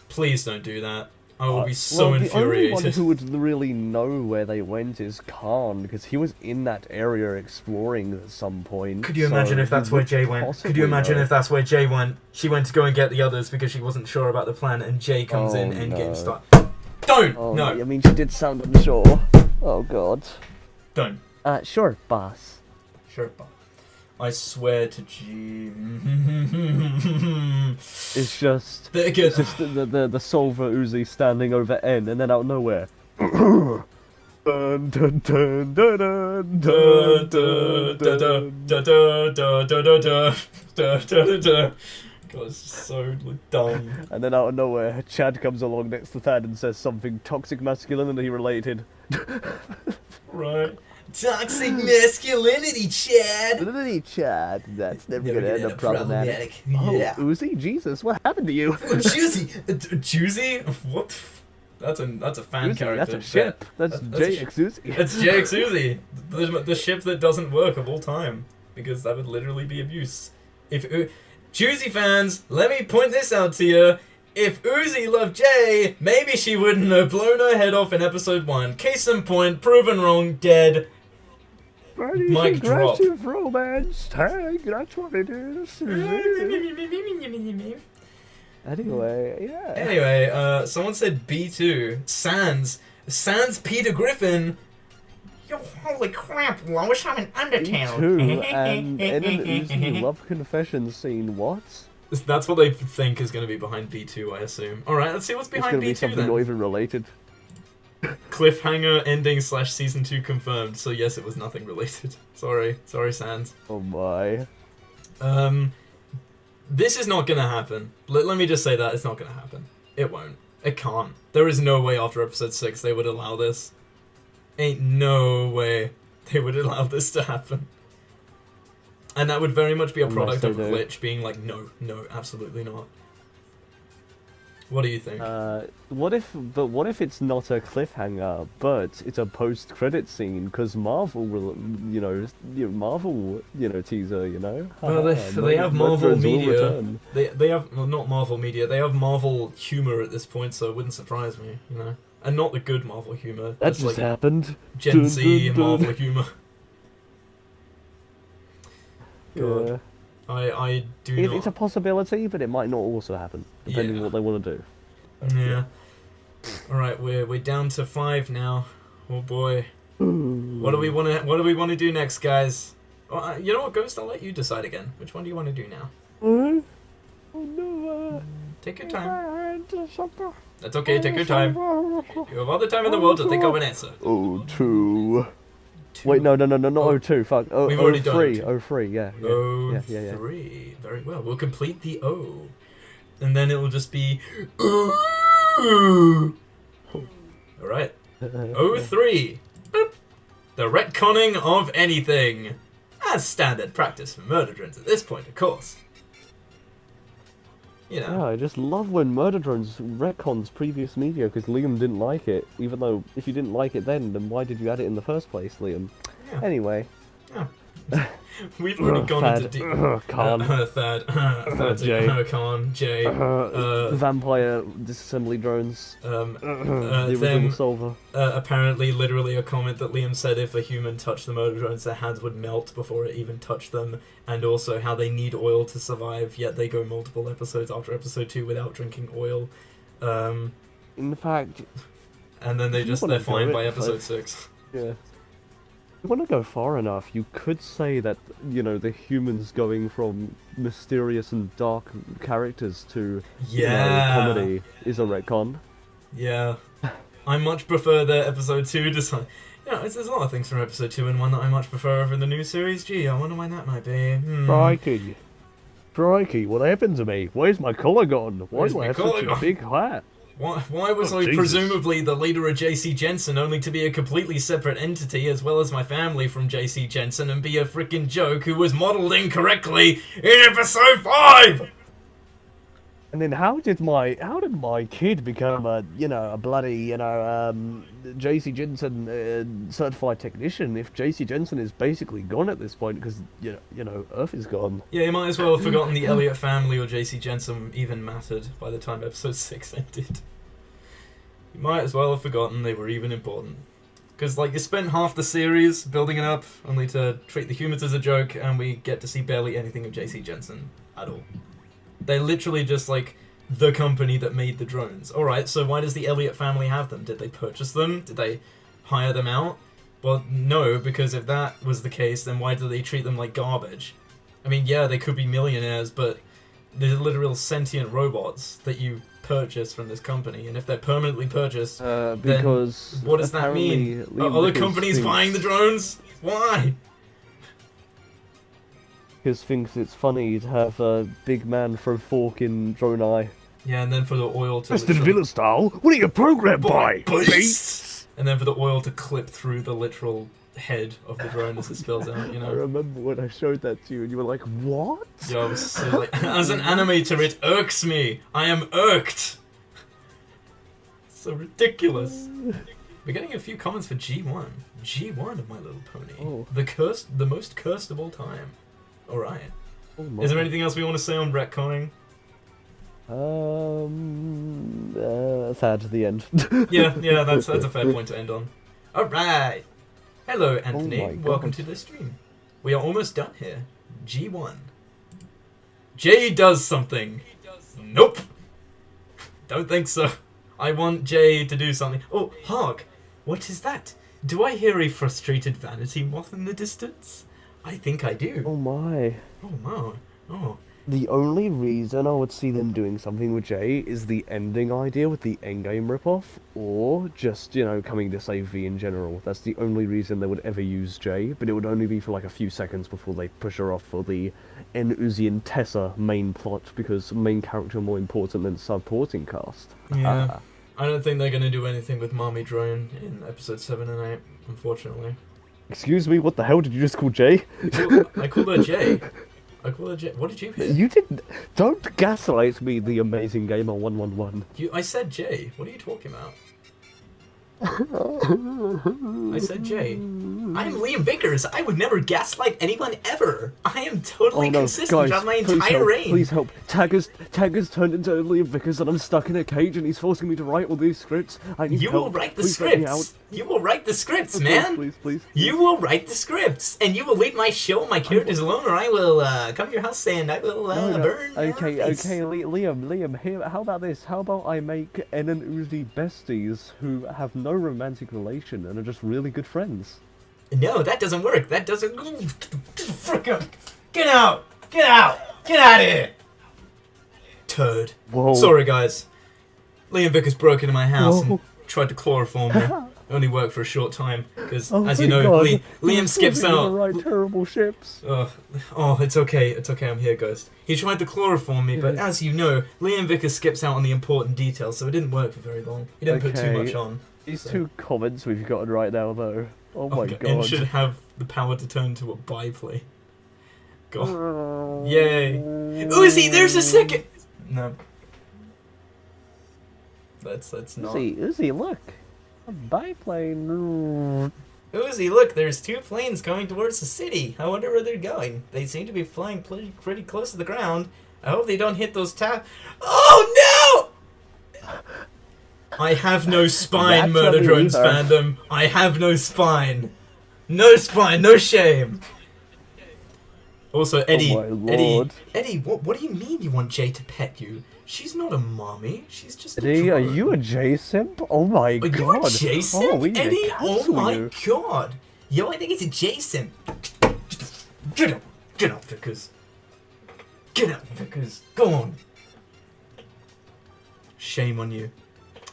Please don't do that. I will be so infuriated. The only one who would really know where they went is Khan, because he was in that area exploring at some point. Could you imagine if that's where Jay went? Could you imagine if that's where Jay went? She went to go and get the others because she wasn't sure about the plan, and Jay comes in, endgame start. Don't! No! I mean, she did sound unsure. Oh god. Don't. Sure, boss. Sure, boss. I swear to G. It's just the Solver Uzi standing over N, and then out of nowhere. Dun, dun, dun, dun, dun, dun, dun. God, it's so dumb. And then out of nowhere, Chad comes along next to Thad and says something toxic masculinity related. Right. Toxic masculinity, Chad. Chad, that's never Never gonna end up problematic. Yeah. Oh, Uzi, Jesus, what happened to you? Juicy. Juicy? What? That's a fan Uzi, character. that's a ship. That's JX Uzi. It's JX Uzi. The ship that doesn't work of all time. Because that would literally be abuse. If Juicy fans, let me point this out to you. If Uzi loved Jay, maybe she wouldn't have blown her head off in episode 1. Case in point, proven wrong, dead. Mic drop. Aggressive romance tag, that's what it is. Anyway, yeah. Anyway, someone said B2. Sans Peter Griffin. Yo, holy crap, Lois, I'm an Undertale. B2 and in an Uzi love confession scene, what? That's what they think is going to be behind B2, I assume. Alright, let's see what's behind B2 It's gonna be something then. not even related. Cliffhanger ending / season 2 confirmed. So yes, it was nothing related. Sorry, Sans. Oh my. This is not gonna happen. Let me just say that it's not gonna happen. It won't. It can't. There is no way after episode 6 they would allow this. Ain't no way they would allow this to happen. And that would very much be a product of Glitch being like, no, absolutely not. What do you think? What if it's not a cliffhanger, but it's a post-credit scene? Because Marvel will, Marvel, teaser, Well, they have Marvel media. They have, well, not Marvel media. They have Marvel humor at this point, so it wouldn't surprise me, and not the good Marvel humor. That just happened. Gen Z Marvel humor. God. Yeah. I do not. It's a possibility, but it might not also happen, depending on what they want to do. Yeah. Alright, we're down to 5 now. Oh boy. What do we want to do next, guys? Well, you know what, Ghost? I'll let you decide again. Which one do you want to do now? Oh no. Take your time. That's okay. Take your time. You have all the time in the world to think of an answer. Oh, 2. Wait, no, not 02, fuck. Oh, We've already done 03, 03, yeah. 03, very well. We'll complete the O. And then it will just be... Alright. 03. Boop. The retconning of anything. As standard practice for murder drones at this point, of course. Yeah, I just love when Murder Drones retcons previous media because Liam didn't like it. Even though, if you didn't like it then why did you add it in the first place, Liam? Yeah. Anyway. Yeah. We've already gone into deep... Khan. Thad, Jay. Khan, Jay. Vampire disassembly drones. The original Solver. Apparently, literally a comment that Liam said if a human touched the murder drones, their hands would melt before it even touched them. And also how they need oil to survive, yet they go multiple episodes after episode 2 without drinking oil. In fact... And then they're fine by episode 6. Yeah. If you want to go far enough, you could say that, the humans going from mysterious and dark characters to comedy is a retcon. Yeah. I much prefer the episode 2 design. There's a lot of things from episode 2 and 1 that I much prefer over the new series. Gee, I wonder why that might be. Crikey, what happened to me? Where's my collar gone? Why do I have such a big hat? Why was I presumably the leader of JC Jensen only to be a completely separate entity as well as my family from JC Jensen and be a freaking joke who was modeled incorrectly in episode 5? And then how did my kid become a bloody JC Jensen certified technician if JC Jensen is basically gone at this point because Earth is gone. Yeah, you might as well have forgotten the Elliot family or JC Jensen even mattered by the time episode 6 ended. You might as well have forgotten they were even important. Because you spent half the series building it up only to treat the humans as a joke and we get to see barely anything of JC Jensen at all. They're literally just the company that made the drones. Alright, so why does the Elliot family have them? Did they purchase them? Did they hire them out? Well, no, because if that was the case, then why do they treat them like garbage? I mean, yeah, they could be millionaires, but they're literal sentient robots that you purchase from this company, and if they're permanently purchased, because then what does that mean? apparently Are other Liam companies thinks- buying the drones? Why? Because thinks it's funny to have a big man throw fork in drone eye. Yeah, and then for the oil to Aston Villa style? What are you programmed by? beasts! And then for the oil to clip through the literal head of the drone as it spills out, you I know? remember when I showed that to you and you were like, what? Yeah, I was so like, as an animator, it irks me. I am irked. So ridiculous. We're getting a few comments for G1. G1 of My Little Pony. Oh. The most cursed of all time. Alright. Oh my. Is there anything else we want to say on retconning? Sad to the end. Yeah, that's a fair point to end on. Alright. Hello, Anthony. Oh my Welcome God. to the stream. We are almost done here. G1. Jay does something. Nope. Don't think so. I want Jay to do something. Oh, hark. What is that? Do I hear a frustrated vanity moth in the distance? I think I do. Oh my. Oh, my. Oh. The only reason I would see them doing something with Jay is the ending idea with the endgame ripoff, or just, you know, coming to save V in general. That's the only reason they would ever use Jay, but it would only be for like a few seconds before they push her off for the N. Uzi and Tessa main plot, because main character more important than supporting cast. Yeah. I don't think they're going to do anything with Mommy Drone in episode 7 and 8, unfortunately. Excuse me, what the hell did you just call Jay? I called her Jay. I called her Jay. What did you hear? You didn't. Don't gaslight me, the amazing gamer 111. I said Jay. What are you talking about? I said Jay. I'm Liam Vickers. I would never gaslight anyone ever. I am totally consistent throughout my entire reign. Please help. Tagger's turned into Liam Vickers and I'm stuck in a cage and he's forcing me to write all these scripts. I need You help. will write the Please let me out. scripts. You will write the scripts, Please, man. Please. You will write the scripts, and you will leave my show and my characters alone, or I will come to your house and I will burn your face. Okay, Liam, here, how about this? How about I make N and Uzi besties who have no romantic relation and are just really good friends? No, that doesn't work. That doesn't. Frick up. Get out! Get out! Get out of here! Turd. Whoa. Sorry, guys. Liam Vickers broke into my house Whoa. and tried to chloroform me. Only worked for a short time because, Oh, as you thank know, God. Liam skips You're out. gonna write terrible ships. Oh, it's okay. It's okay. I'm here, Ghost. He tried to chloroform me, but as you know, Liam Vickers skips out on the important details, so it didn't work for very long. He didn't put too Okay. much on. These So- two comments we've gotten right now, though. Oh my And God. should have the power to turn to a byplay. God. Yay. Uzi, there's a second! No. Let's not. Uzi, look. A biplane. Uzi, look, there's two planes going towards the city. I wonder where they're going. They seem to be flying pretty close to the ground. I hope they don't hit those Oh no! I have no spine, That's Murder a Drones believer. fandom. I have no spine. No spine, no shame. Also, Eddie, my Lord. Eddie, what do you mean you want Jay to pet you? She's not a mommy. She's just a Eddie, are drone. you a J simp? Oh my Are God. you a Jason? Oh, we need to Eddie, oh cancel my you. God. Yo, I think it's a Jason. Get out, Vickers. Get out, Vickers. Go on. Shame on you.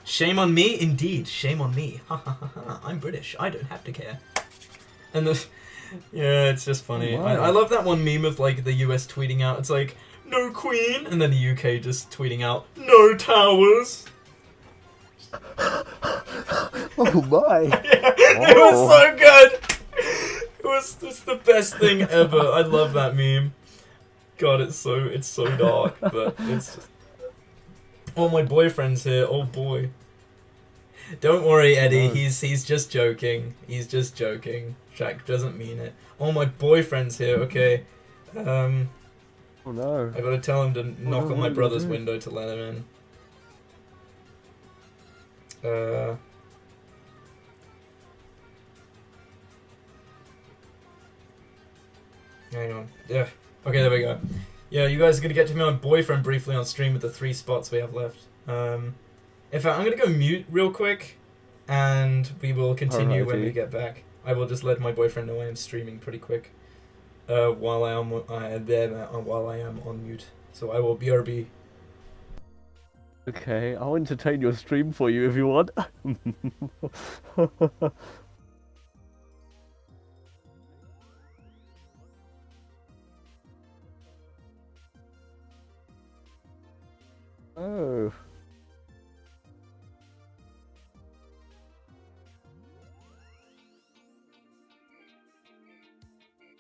Shame on me, indeed. Shame on me. Ha ha ha ha. I'm British. I don't have to care. And yeah, it's just funny. Wow. I love that one meme of like the US tweeting out. It's like, no queen, and then the UK just tweeting out, no towers. Oh my. It was so good. It was just the best thing ever. I love that meme. God, it's so dark, but it's just... Oh, my boyfriend's here. Oh boy. Don't worry, Eddie. No. He's just joking. He's just joking. Jack doesn't mean it. Oh, my boyfriend's here. Okay. Oh no. I gotta tell him to knock no, on my what brother's is it? window to let him in. Hang on. Yeah. Okay, there we go. Yeah, you guys are gonna get to meet my boyfriend briefly on stream with the 3 spots we have left. In fact, I'm gonna go mute real quick, and we will continue when we Alrighty. get back. I will just let my boyfriend know I am streaming pretty quick. while I am on mute. So I will BRB. Okay, I'll entertain your stream for you if you want. Oh.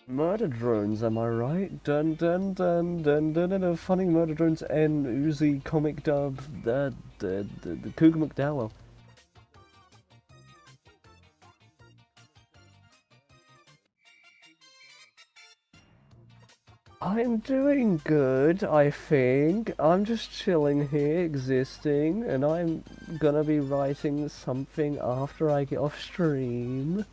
Murder drones, am I right? Dun dun dun dun dun dun, dun. Funny murder drones and Uzi comic dub, the Cougar McDowell. I'm doing good, I think. I'm just chilling here, existing, and I'm gonna be writing something after I get off stream.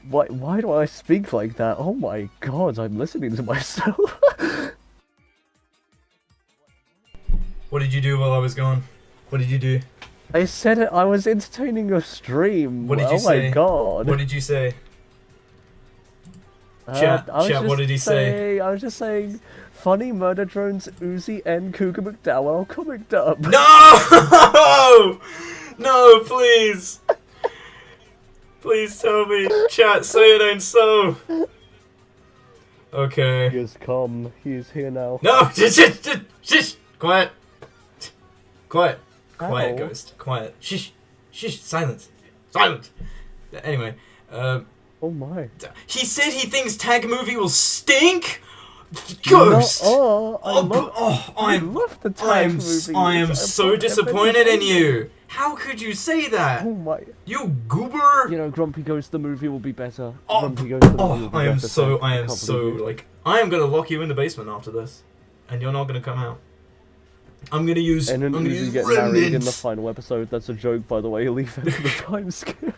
Why do I speak like that? Oh my god, I'm listening to myself. What did you do while I was gone? What did you do? I said it, I was entertaining your stream. What did you say? Oh my god. What did you say? Chat, what did he say? I was just saying, funny murder drones, Uzi and Cougar McDowell comic dub. No! No, please! Please tell me. Chat, say it ain't so. Okay. He has come. He is here now. No! Shh! Quiet. Quiet. Quiet, Ow. Ghost. Quiet. Shh. Shh. Silence. Silence. Anyway, Oh my. he said he thinks Tag Movie will stink? Ghost! I love the tag movies. I am so disappointed in you. How could you say that? Oh my. You goober! You know, GrumpyGhost the movie will be better. Oh, GrumpyGhost the movie will be I am better, so, I can't believe it. I am gonna lock you in the basement after this. And you're not gonna come out. I'm gonna use, And then I'm gonna Uzi use get married in the remnants. final episode. That's a joke, by the way. Leave it for the time skip.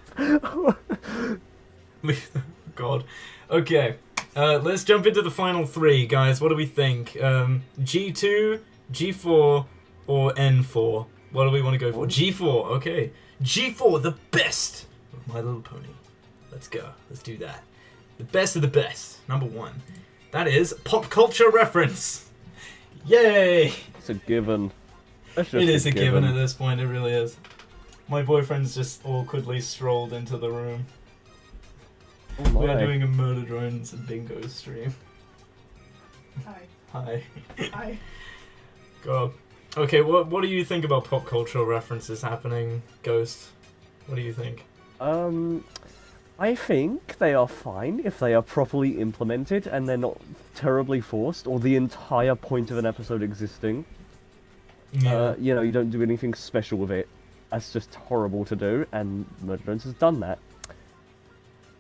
God. Okay. Let's jump into the final three, guys. What do we think? G2, G4, or N4? What do we want to go for? G4, okay. G4, the best of My Little Pony. Let's go. Let's do that. The best of the best. Number one. That is pop culture reference. Yay! It's a given. That's It just is a given at this point, it really is. My boyfriend's just awkwardly strolled into the room. Oh my. We're doing a Murder Drones and Bingo stream. Hi. Hi. Hi. God. Okay, what do you think about pop cultural references happening, Ghost? What do you think? I think they are fine if they are properly implemented and they're not terribly forced, or the entire point of an episode existing. Yeah. You know, you don't do anything special with it. That's just horrible to do, and Murder Drones has done that.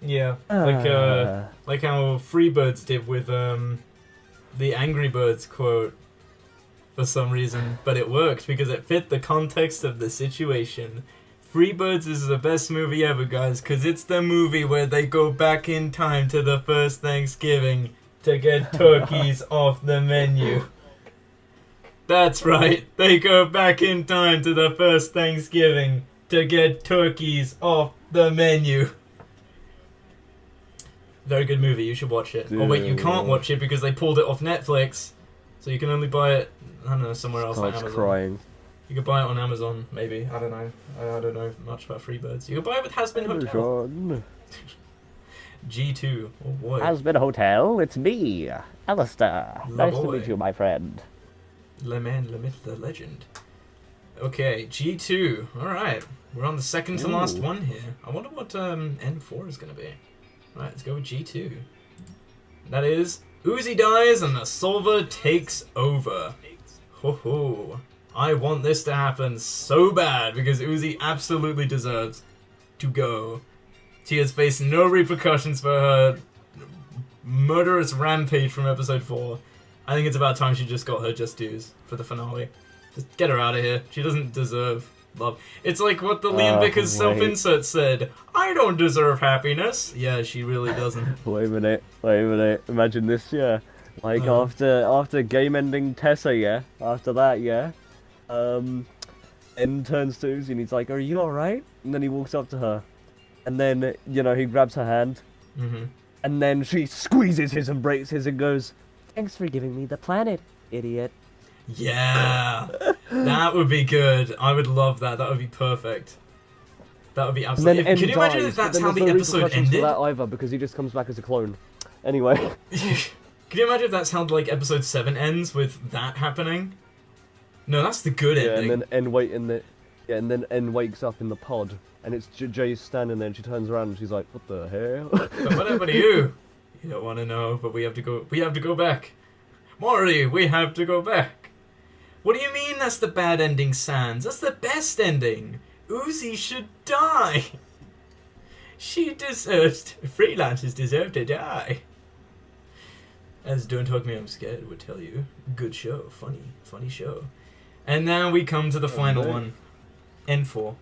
Yeah. Like how Freebirds did with the Angry Birds quote for some reason, but it worked because it fit the context of the situation. Freebirds is the best movie ever, guys, because it's the movie where they go back in time to the first Thanksgiving to get turkeys off the menu. That's right, they go back in time to the first Thanksgiving to get turkeys off the menu. Very good movie, you should watch it. Oh wait, you can't watch it because they pulled it off Netflix, so you can only buy it, I don't know, somewhere else like Starts Amazon. crying. You could buy it on Amazon, maybe. I don't know. I don't know much about Freebirds. You could buy it with Has-Been Hotel. John. G2. Oh boy. Has-Been Hotel, it's me, Alistair. Nice to boy. meet you, my friend. Le Man, Le Myth, The Legend. Okay, G2. Alright. We're on the second to last one here. I wonder what N4 is going to be. Alright, let's go with G2. That is, Uzi dies and the Solver takes over. Ho ho. I want this to happen so bad because Uzi absolutely deserves to go. She has faced no repercussions for her murderous rampage from episode 4. I think it's about time she just got her just dues for the finale. Just get her out of here. She doesn't deserve love. It's like what the Liam Vickers self-insert said. I don't deserve happiness. Yeah, she really doesn't. Wait a minute. Imagine this, yeah. Like after game ending Tessa, yeah. After that, yeah. and turns to Uzi and he's like, "Are you alright?" And then he walks up to her, and then he grabs her hand, and then she squeezes his and breaks his and goes, Thanks for giving me the planet, idiot. Yeah, that would be good. I would love that. That would be perfect. That would be and absolutely. then Can you imagine if that's how the episode ended? That either, because he just comes back as a clone. Anyway. Can you imagine if that's how like episode 7 ends with that happening? No, that's the good ending. And then N wakes up in the pod, and it's Jay's standing there, and she turns around and she's like, "What the hell?" So what happened to you? You don't want to know, but we have to go. We have to go back. Morty, we have to go back. What do you mean that's the bad ending, Sans? That's the best ending. Uzi should die. She deserves. Freelancers deserve to die. As Don't Hug Me, I'm Scared would tell you. Good show. Funny show. And now we come to the final one. N4.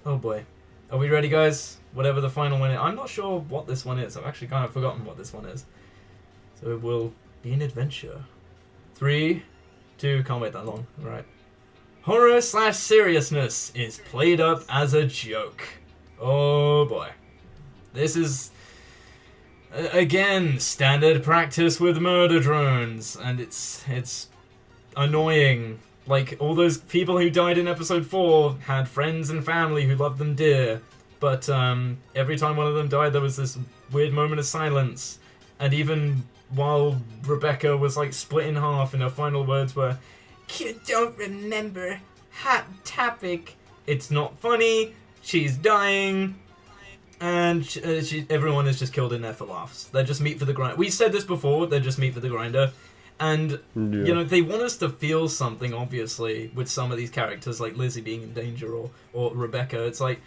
Oh boy. Are we ready, guys? Whatever the final one is. I'm not sure what this one is. I've actually kind of forgotten what this one is. So it will be an adventure. 3, 2, can't wait that long. Alright. Horror/seriousness is played up as a joke. Oh boy. This is... again, standard practice with murder drones, and it's annoying. Like, all those people who died in episode 4 had friends and family who loved them dear, but every time one of them died there was this weird moment of silence, and even while Rebecca was like split in half and her final words were, "You don't remember, hot topic." It's not funny, she's dying, and everyone is just killed in there for laughs. They're just meat for the grind. We said this before, they're just meat for the grinder. And, they want us to feel something, obviously, with some of these characters, like Lizzie being in danger or Rebecca. It's like,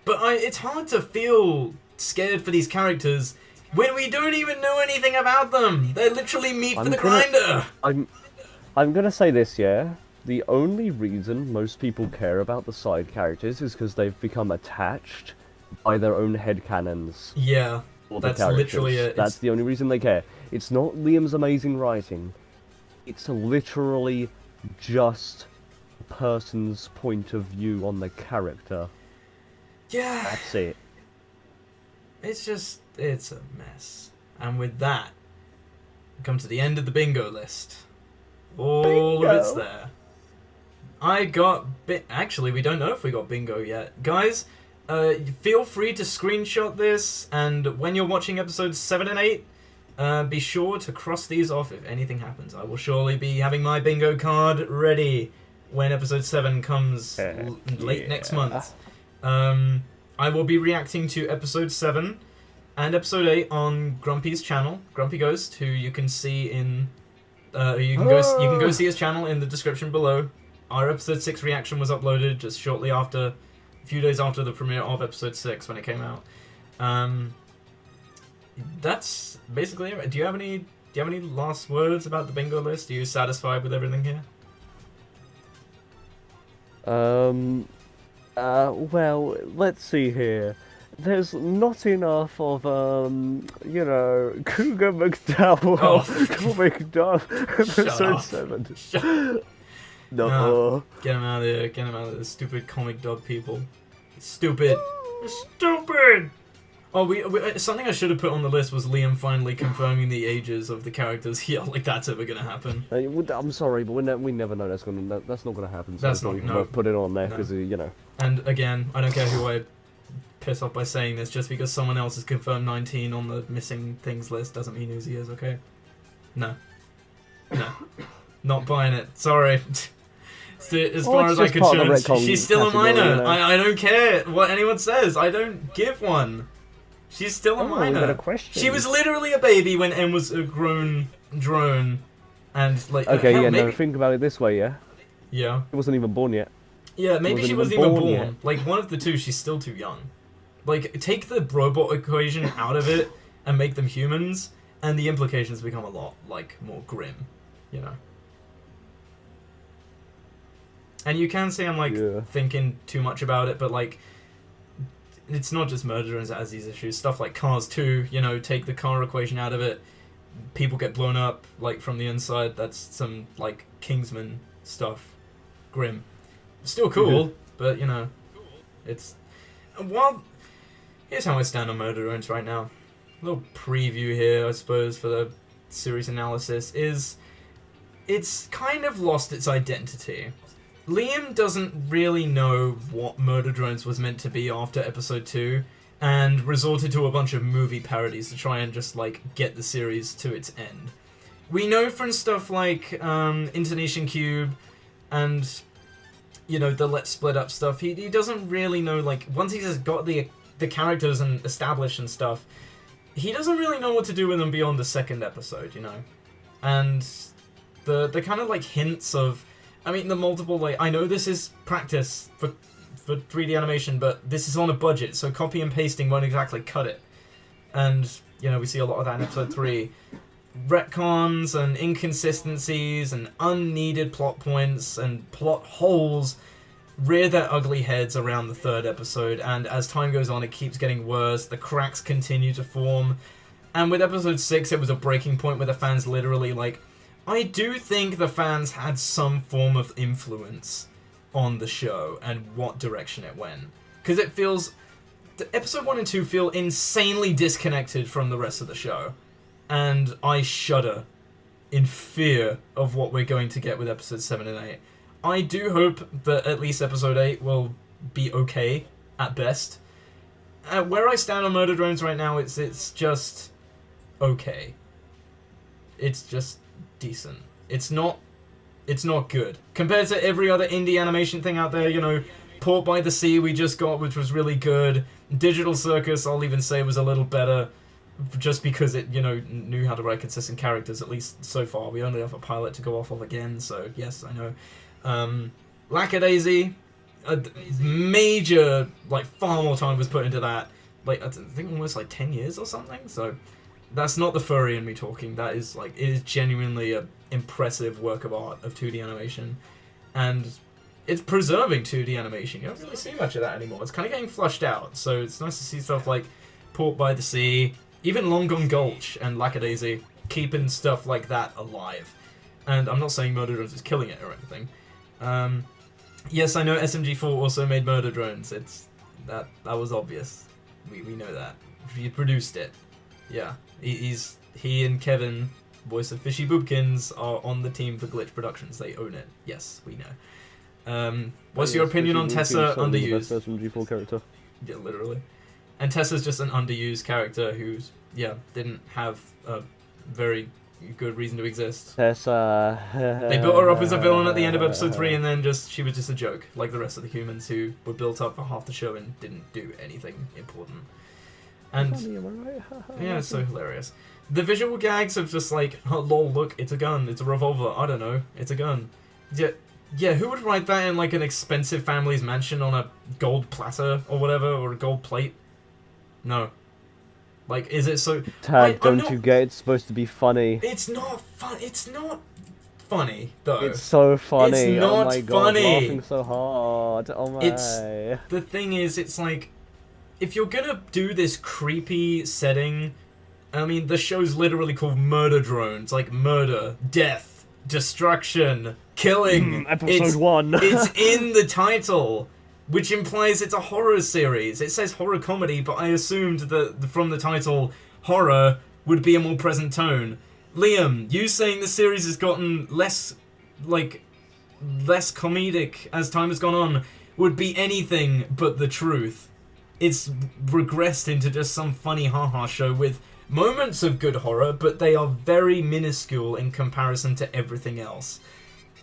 but it's hard to feel scared for these characters when we don't even know anything about them. They're literally meat for the grinder. I'm gonna say this, yeah? The only reason most people care about the side characters is because they've become attached by their own headcanons. Yeah, that's literally it. That's the only reason they care. It's not Liam's amazing writing. It's literally just a person's point of view on the character. Yeah. That's it. It's a mess. And with that, we come to the end of the bingo list. All of it's there. I got actually, we don't know if we got bingo yet. Guys, feel free to screenshot this, and when you're watching episodes 7 and 8, be sure to cross these off if anything happens. I will surely be having my bingo card ready when episode 7 comes late next month. I will be reacting to episode 7 and episode 8 on Grumpy's channel, GrumpyGhost, who you can see in... you can go see his channel in the description below. Our episode 6 reaction was uploaded just shortly after... a few days after the premiere of episode 6 when it came out. That's basically it. Do you have any last words about the bingo list? Are you satisfied with everything here? Well, let's see here. There's not enough of, Cougar McDowell, Comic Dog, episode 7. No. Get him out of there. Get him out of there. Stupid comic dog people. Stupid. Stupid! Oh, something I should have put on the list was Liam finally confirming the ages of the characters. Yeah, like that's ever gonna happen. I'm sorry, but we never know that's not gonna happen. So that's not even worth put it on there because And again, I don't care who I piss off by saying this. Just because someone else has confirmed 19 on the missing things list doesn't mean Uzi is. Okay? No. Not buying it. Sorry. As far as I'm concerned, she's still a minor. I don't care what anyone says. I don't give one. She's still a minor. She was literally a baby when M was a grown drone, and like. Okay, no. Think about it this way, yeah. Yeah. It wasn't even born yet. Yeah, maybe she wasn't even born. Like one of the two, she's still too young. Like take the robot equation out of it and make them humans, and the implications become a lot more grim, And you can say I'm thinking too much about it, but it's not just murder drones that has these issues. Stuff like Cars 2, take the car equation out of it, people get blown up from the inside. That's some Kingsman stuff, grim. Still cool, but, you know, it's... Well, here's how I stand on Murder Drones right now. A little preview here, I suppose, for the series analysis, is... It's kind of lost its identity. Liam doesn't really know what Murder Drones was meant to be after episode 2, and resorted to a bunch of movie parodies to try and just, like, get the series to its end. We know from stuff like Intonation Cube and, you know, the Let's Split Up stuff, he doesn't really know, like, once he's got the characters and established and stuff, he doesn't really know what to do with them beyond the second episode, you know? And the kind of, like, hints of, I mean, the multiple, like, I know this is practice for 3D animation, but this is on a budget, so copy and pasting won't exactly cut it. And, you know, we see a lot of that in episode 3. Retcons and inconsistencies and unneeded plot points and plot holes rear their ugly heads around the third episode, and as time goes on it keeps getting worse, the cracks continue to form, and with episode 6 it was a breaking point where the fans literally, like, I do think the fans had some form of influence on the show and what direction it went. Because it feels... Episode 1 and 2 feel insanely disconnected from the rest of the show. And I shudder in fear of what we're going to get with episodes 7 and 8. I do hope that at least episode 8 will be okay, at best. Where I stand on Murder Drones right now, it's just okay. It's just decent. It's not good. Compared to every other indie animation thing out there, you know, Port by the Sea we just got, which was really good. Digital Circus, I'll even say, was a little better, just because it, you know, knew how to write consistent characters, at least so far. We only have a pilot to go off of again, so yes, I know. Lackadaisy, a major, like, far more time was put into that. Like, I think almost like 10 years or something, so that's not the furry in me talking. That is, like, it is genuinely a impressive work of art of 2D animation, and it's preserving 2D animation. You don't really see much of that anymore. It's kind of getting flushed out, so it's nice to see stuff like Port by the Sea, even Long Gone Gulch and Lackadaisy keeping stuff like that alive. And I'm not saying Murder Drones is killing it or anything. Yes, I know SMG4 also made Murder Drones. It's that was obvious. We know that. He produced it. Yeah, he and Kevin, voice of Fishy Boobkins, are on the team for Glitch Productions. They own it. Yes, we know. What's your opinion on Tessa underused? SMG4 character. Yeah, literally. And Tessa's just an underused character who's, yeah, didn't have a very good reason to exist. Tessa. They built her up as a villain at the end of episode 3, and then she was just a joke, like the rest of the humans who were built up for half the show and didn't do anything important. And yeah, it's so hilarious. The visual gags of just like, oh, lol, look, it's a gun, it's a revolver, I don't know, it's a gun. Yeah, who would write that in like an expensive family's mansion on a gold platter or whatever, or a gold plate? No. Like, is it so... Tag, don't you get it's supposed to be funny? It's not fun. It's not funny, though. It's so funny. It's not oh my God, funny. laughing so hard. Oh my. The thing is, it's like, if you're gonna do this creepy setting, I mean, the show's literally called Murder Drones. Like, murder, death, destruction, killing. Episode 1. It's in the title. Which implies it's a horror series. It says horror comedy, but I assumed that from the title, horror would be a more present tone. Liam, you saying the series has gotten less comedic as time has gone on would be anything but the truth. It's regressed into just some funny haha show with moments of good horror, but they are very minuscule in comparison to everything else.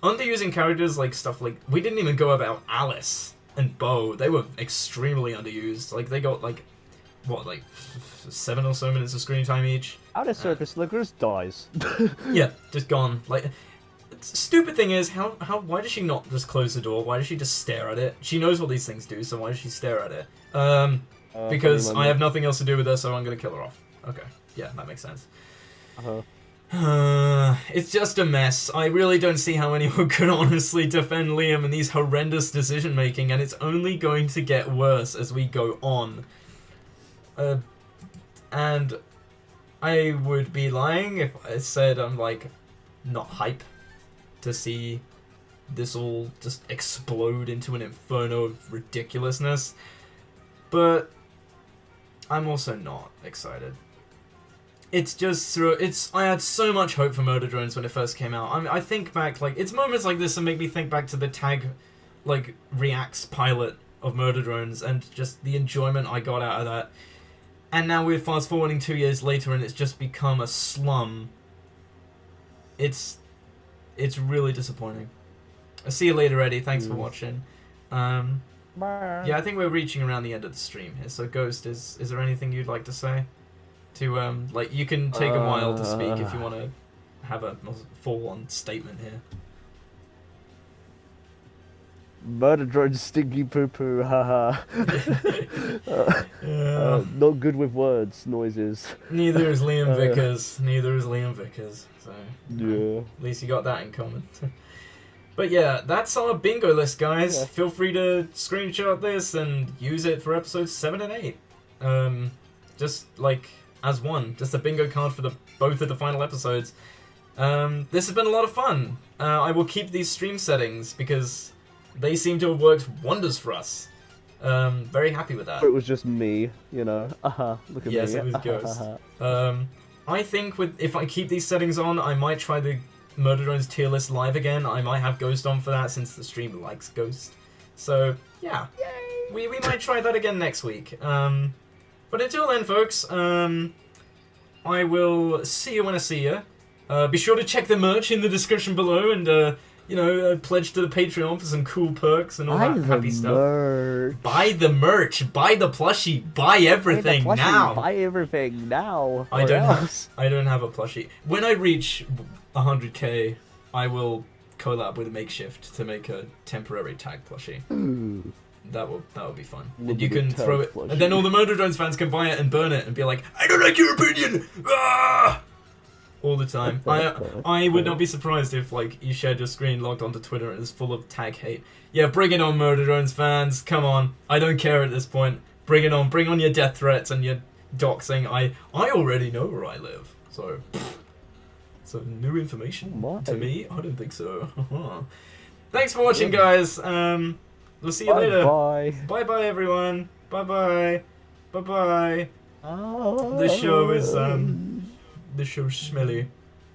Underusing characters like stuff like... We didn't even go about Alice and Bo. They were extremely underused. Like, they got, like, what, like, 7 or so minutes of screen time each? Out of surface, Licorice dies. Yeah, just gone. Like, stupid thing is, why does she not just close the door? Why does she just stare at it? She knows what these things do, so why does she stare at it? Because I have nothing else to do with her, so I'm gonna kill her off. Okay, yeah, that makes sense. It's just a mess. I really don't see how anyone could honestly defend Liam in these horrendous decision making, and it's only going to get worse as we go on. And I would be lying if I said I'm, like, not hype to see this all just explode into an inferno of ridiculousness. But I'm also not excited. It's just I had so much hope for Murder Drones when it first came out. I think back, like, it's moments like this that make me think back to the Tag, like, Reacts pilot of Murder Drones and just the enjoyment I got out of that. And now we're fast forwarding 2 years later and it's just become a slum. It's really disappointing. I'll see you later, Eddie. Thanks for watching. Yeah, I think we're reaching around the end of the stream here. So, Ghost, is there anything you'd like to say? To like, you can take a while to speak if you want to have a full-on statement here. Murder Drone stinky poo poo, haha. Not good with words, noises. Neither is Liam Vickers. Neither is Liam Vickers. So yeah. At least you got that in common. But yeah, that's our bingo list, guys. Yeah. Feel free to screenshot this and use it for episodes 7 and 8. Just like as one, just a bingo card for both of the final episodes. This has been a lot of fun. I will keep these stream settings because they seem to have worked wonders for us. Very happy with that. It was just me, you know. Look at me. Yes, it was Ghost. I think if I keep these settings on, I might try the Murder Drones tier list live again. I might have Ghost on for that since the stream likes Ghost. So yeah, we might try that again next week. But until then, folks, I will see you when I see you. Be sure to check the merch in the description below and, you know, pledge to the Patreon for some cool perks and all that happy stuff. Buy the merch, buy the plushie, buy everything now. Buy everything now. I don't have a plushie. When I reach 100k, I will collab with a Makeshift to make a temporary tag plushie. Ooh. That will be fun. And you can throw it, and then all the Murder Drones fans can buy it and burn it and be like, I don't like your opinion! Ah! All the time. I would not be surprised if, like, you shared your screen, logged onto Twitter, and it's full of tag hate. Yeah, bring it on, Murder Drones fans. Come on. I don't care at this point. Bring it on. Bring on your death threats and your doxing. I already know where I live. So, so new information to me? I don't think so. Thanks for watching, guys. We'll see you later. Bye. Bye-bye, everyone. Bye-bye. Bye-bye. The show is, the show's smelly,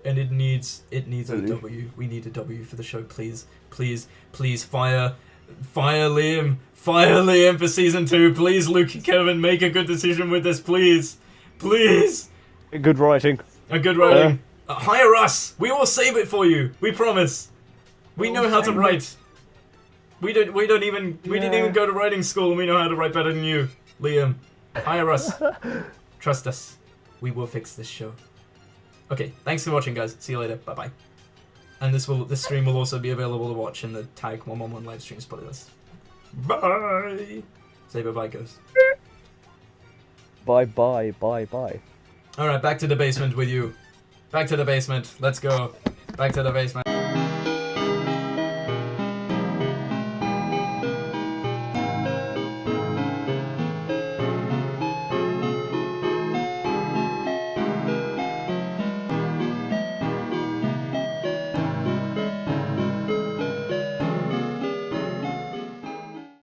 and it needs a W. We need a W for the show, please, please, please. Fire Liam for season 2, please. Luke and Kevin, make a good decision with this, please, please. Good writing. Good writing. Hire us. We will save it for you. We promise. We know how to write. We didn't even go to writing school, and we know how to write better than you, Liam. Hire us. Trust us. We will fix this show. Okay, thanks for watching, guys. See you later. Bye-bye. And this stream will also be available to watch in the Tag 111 live streams playlist. Bye! Say bye-bye, Ghost. Bye. Alright, back to the basement with you. Back to the basement. Let's go. Back to the basement.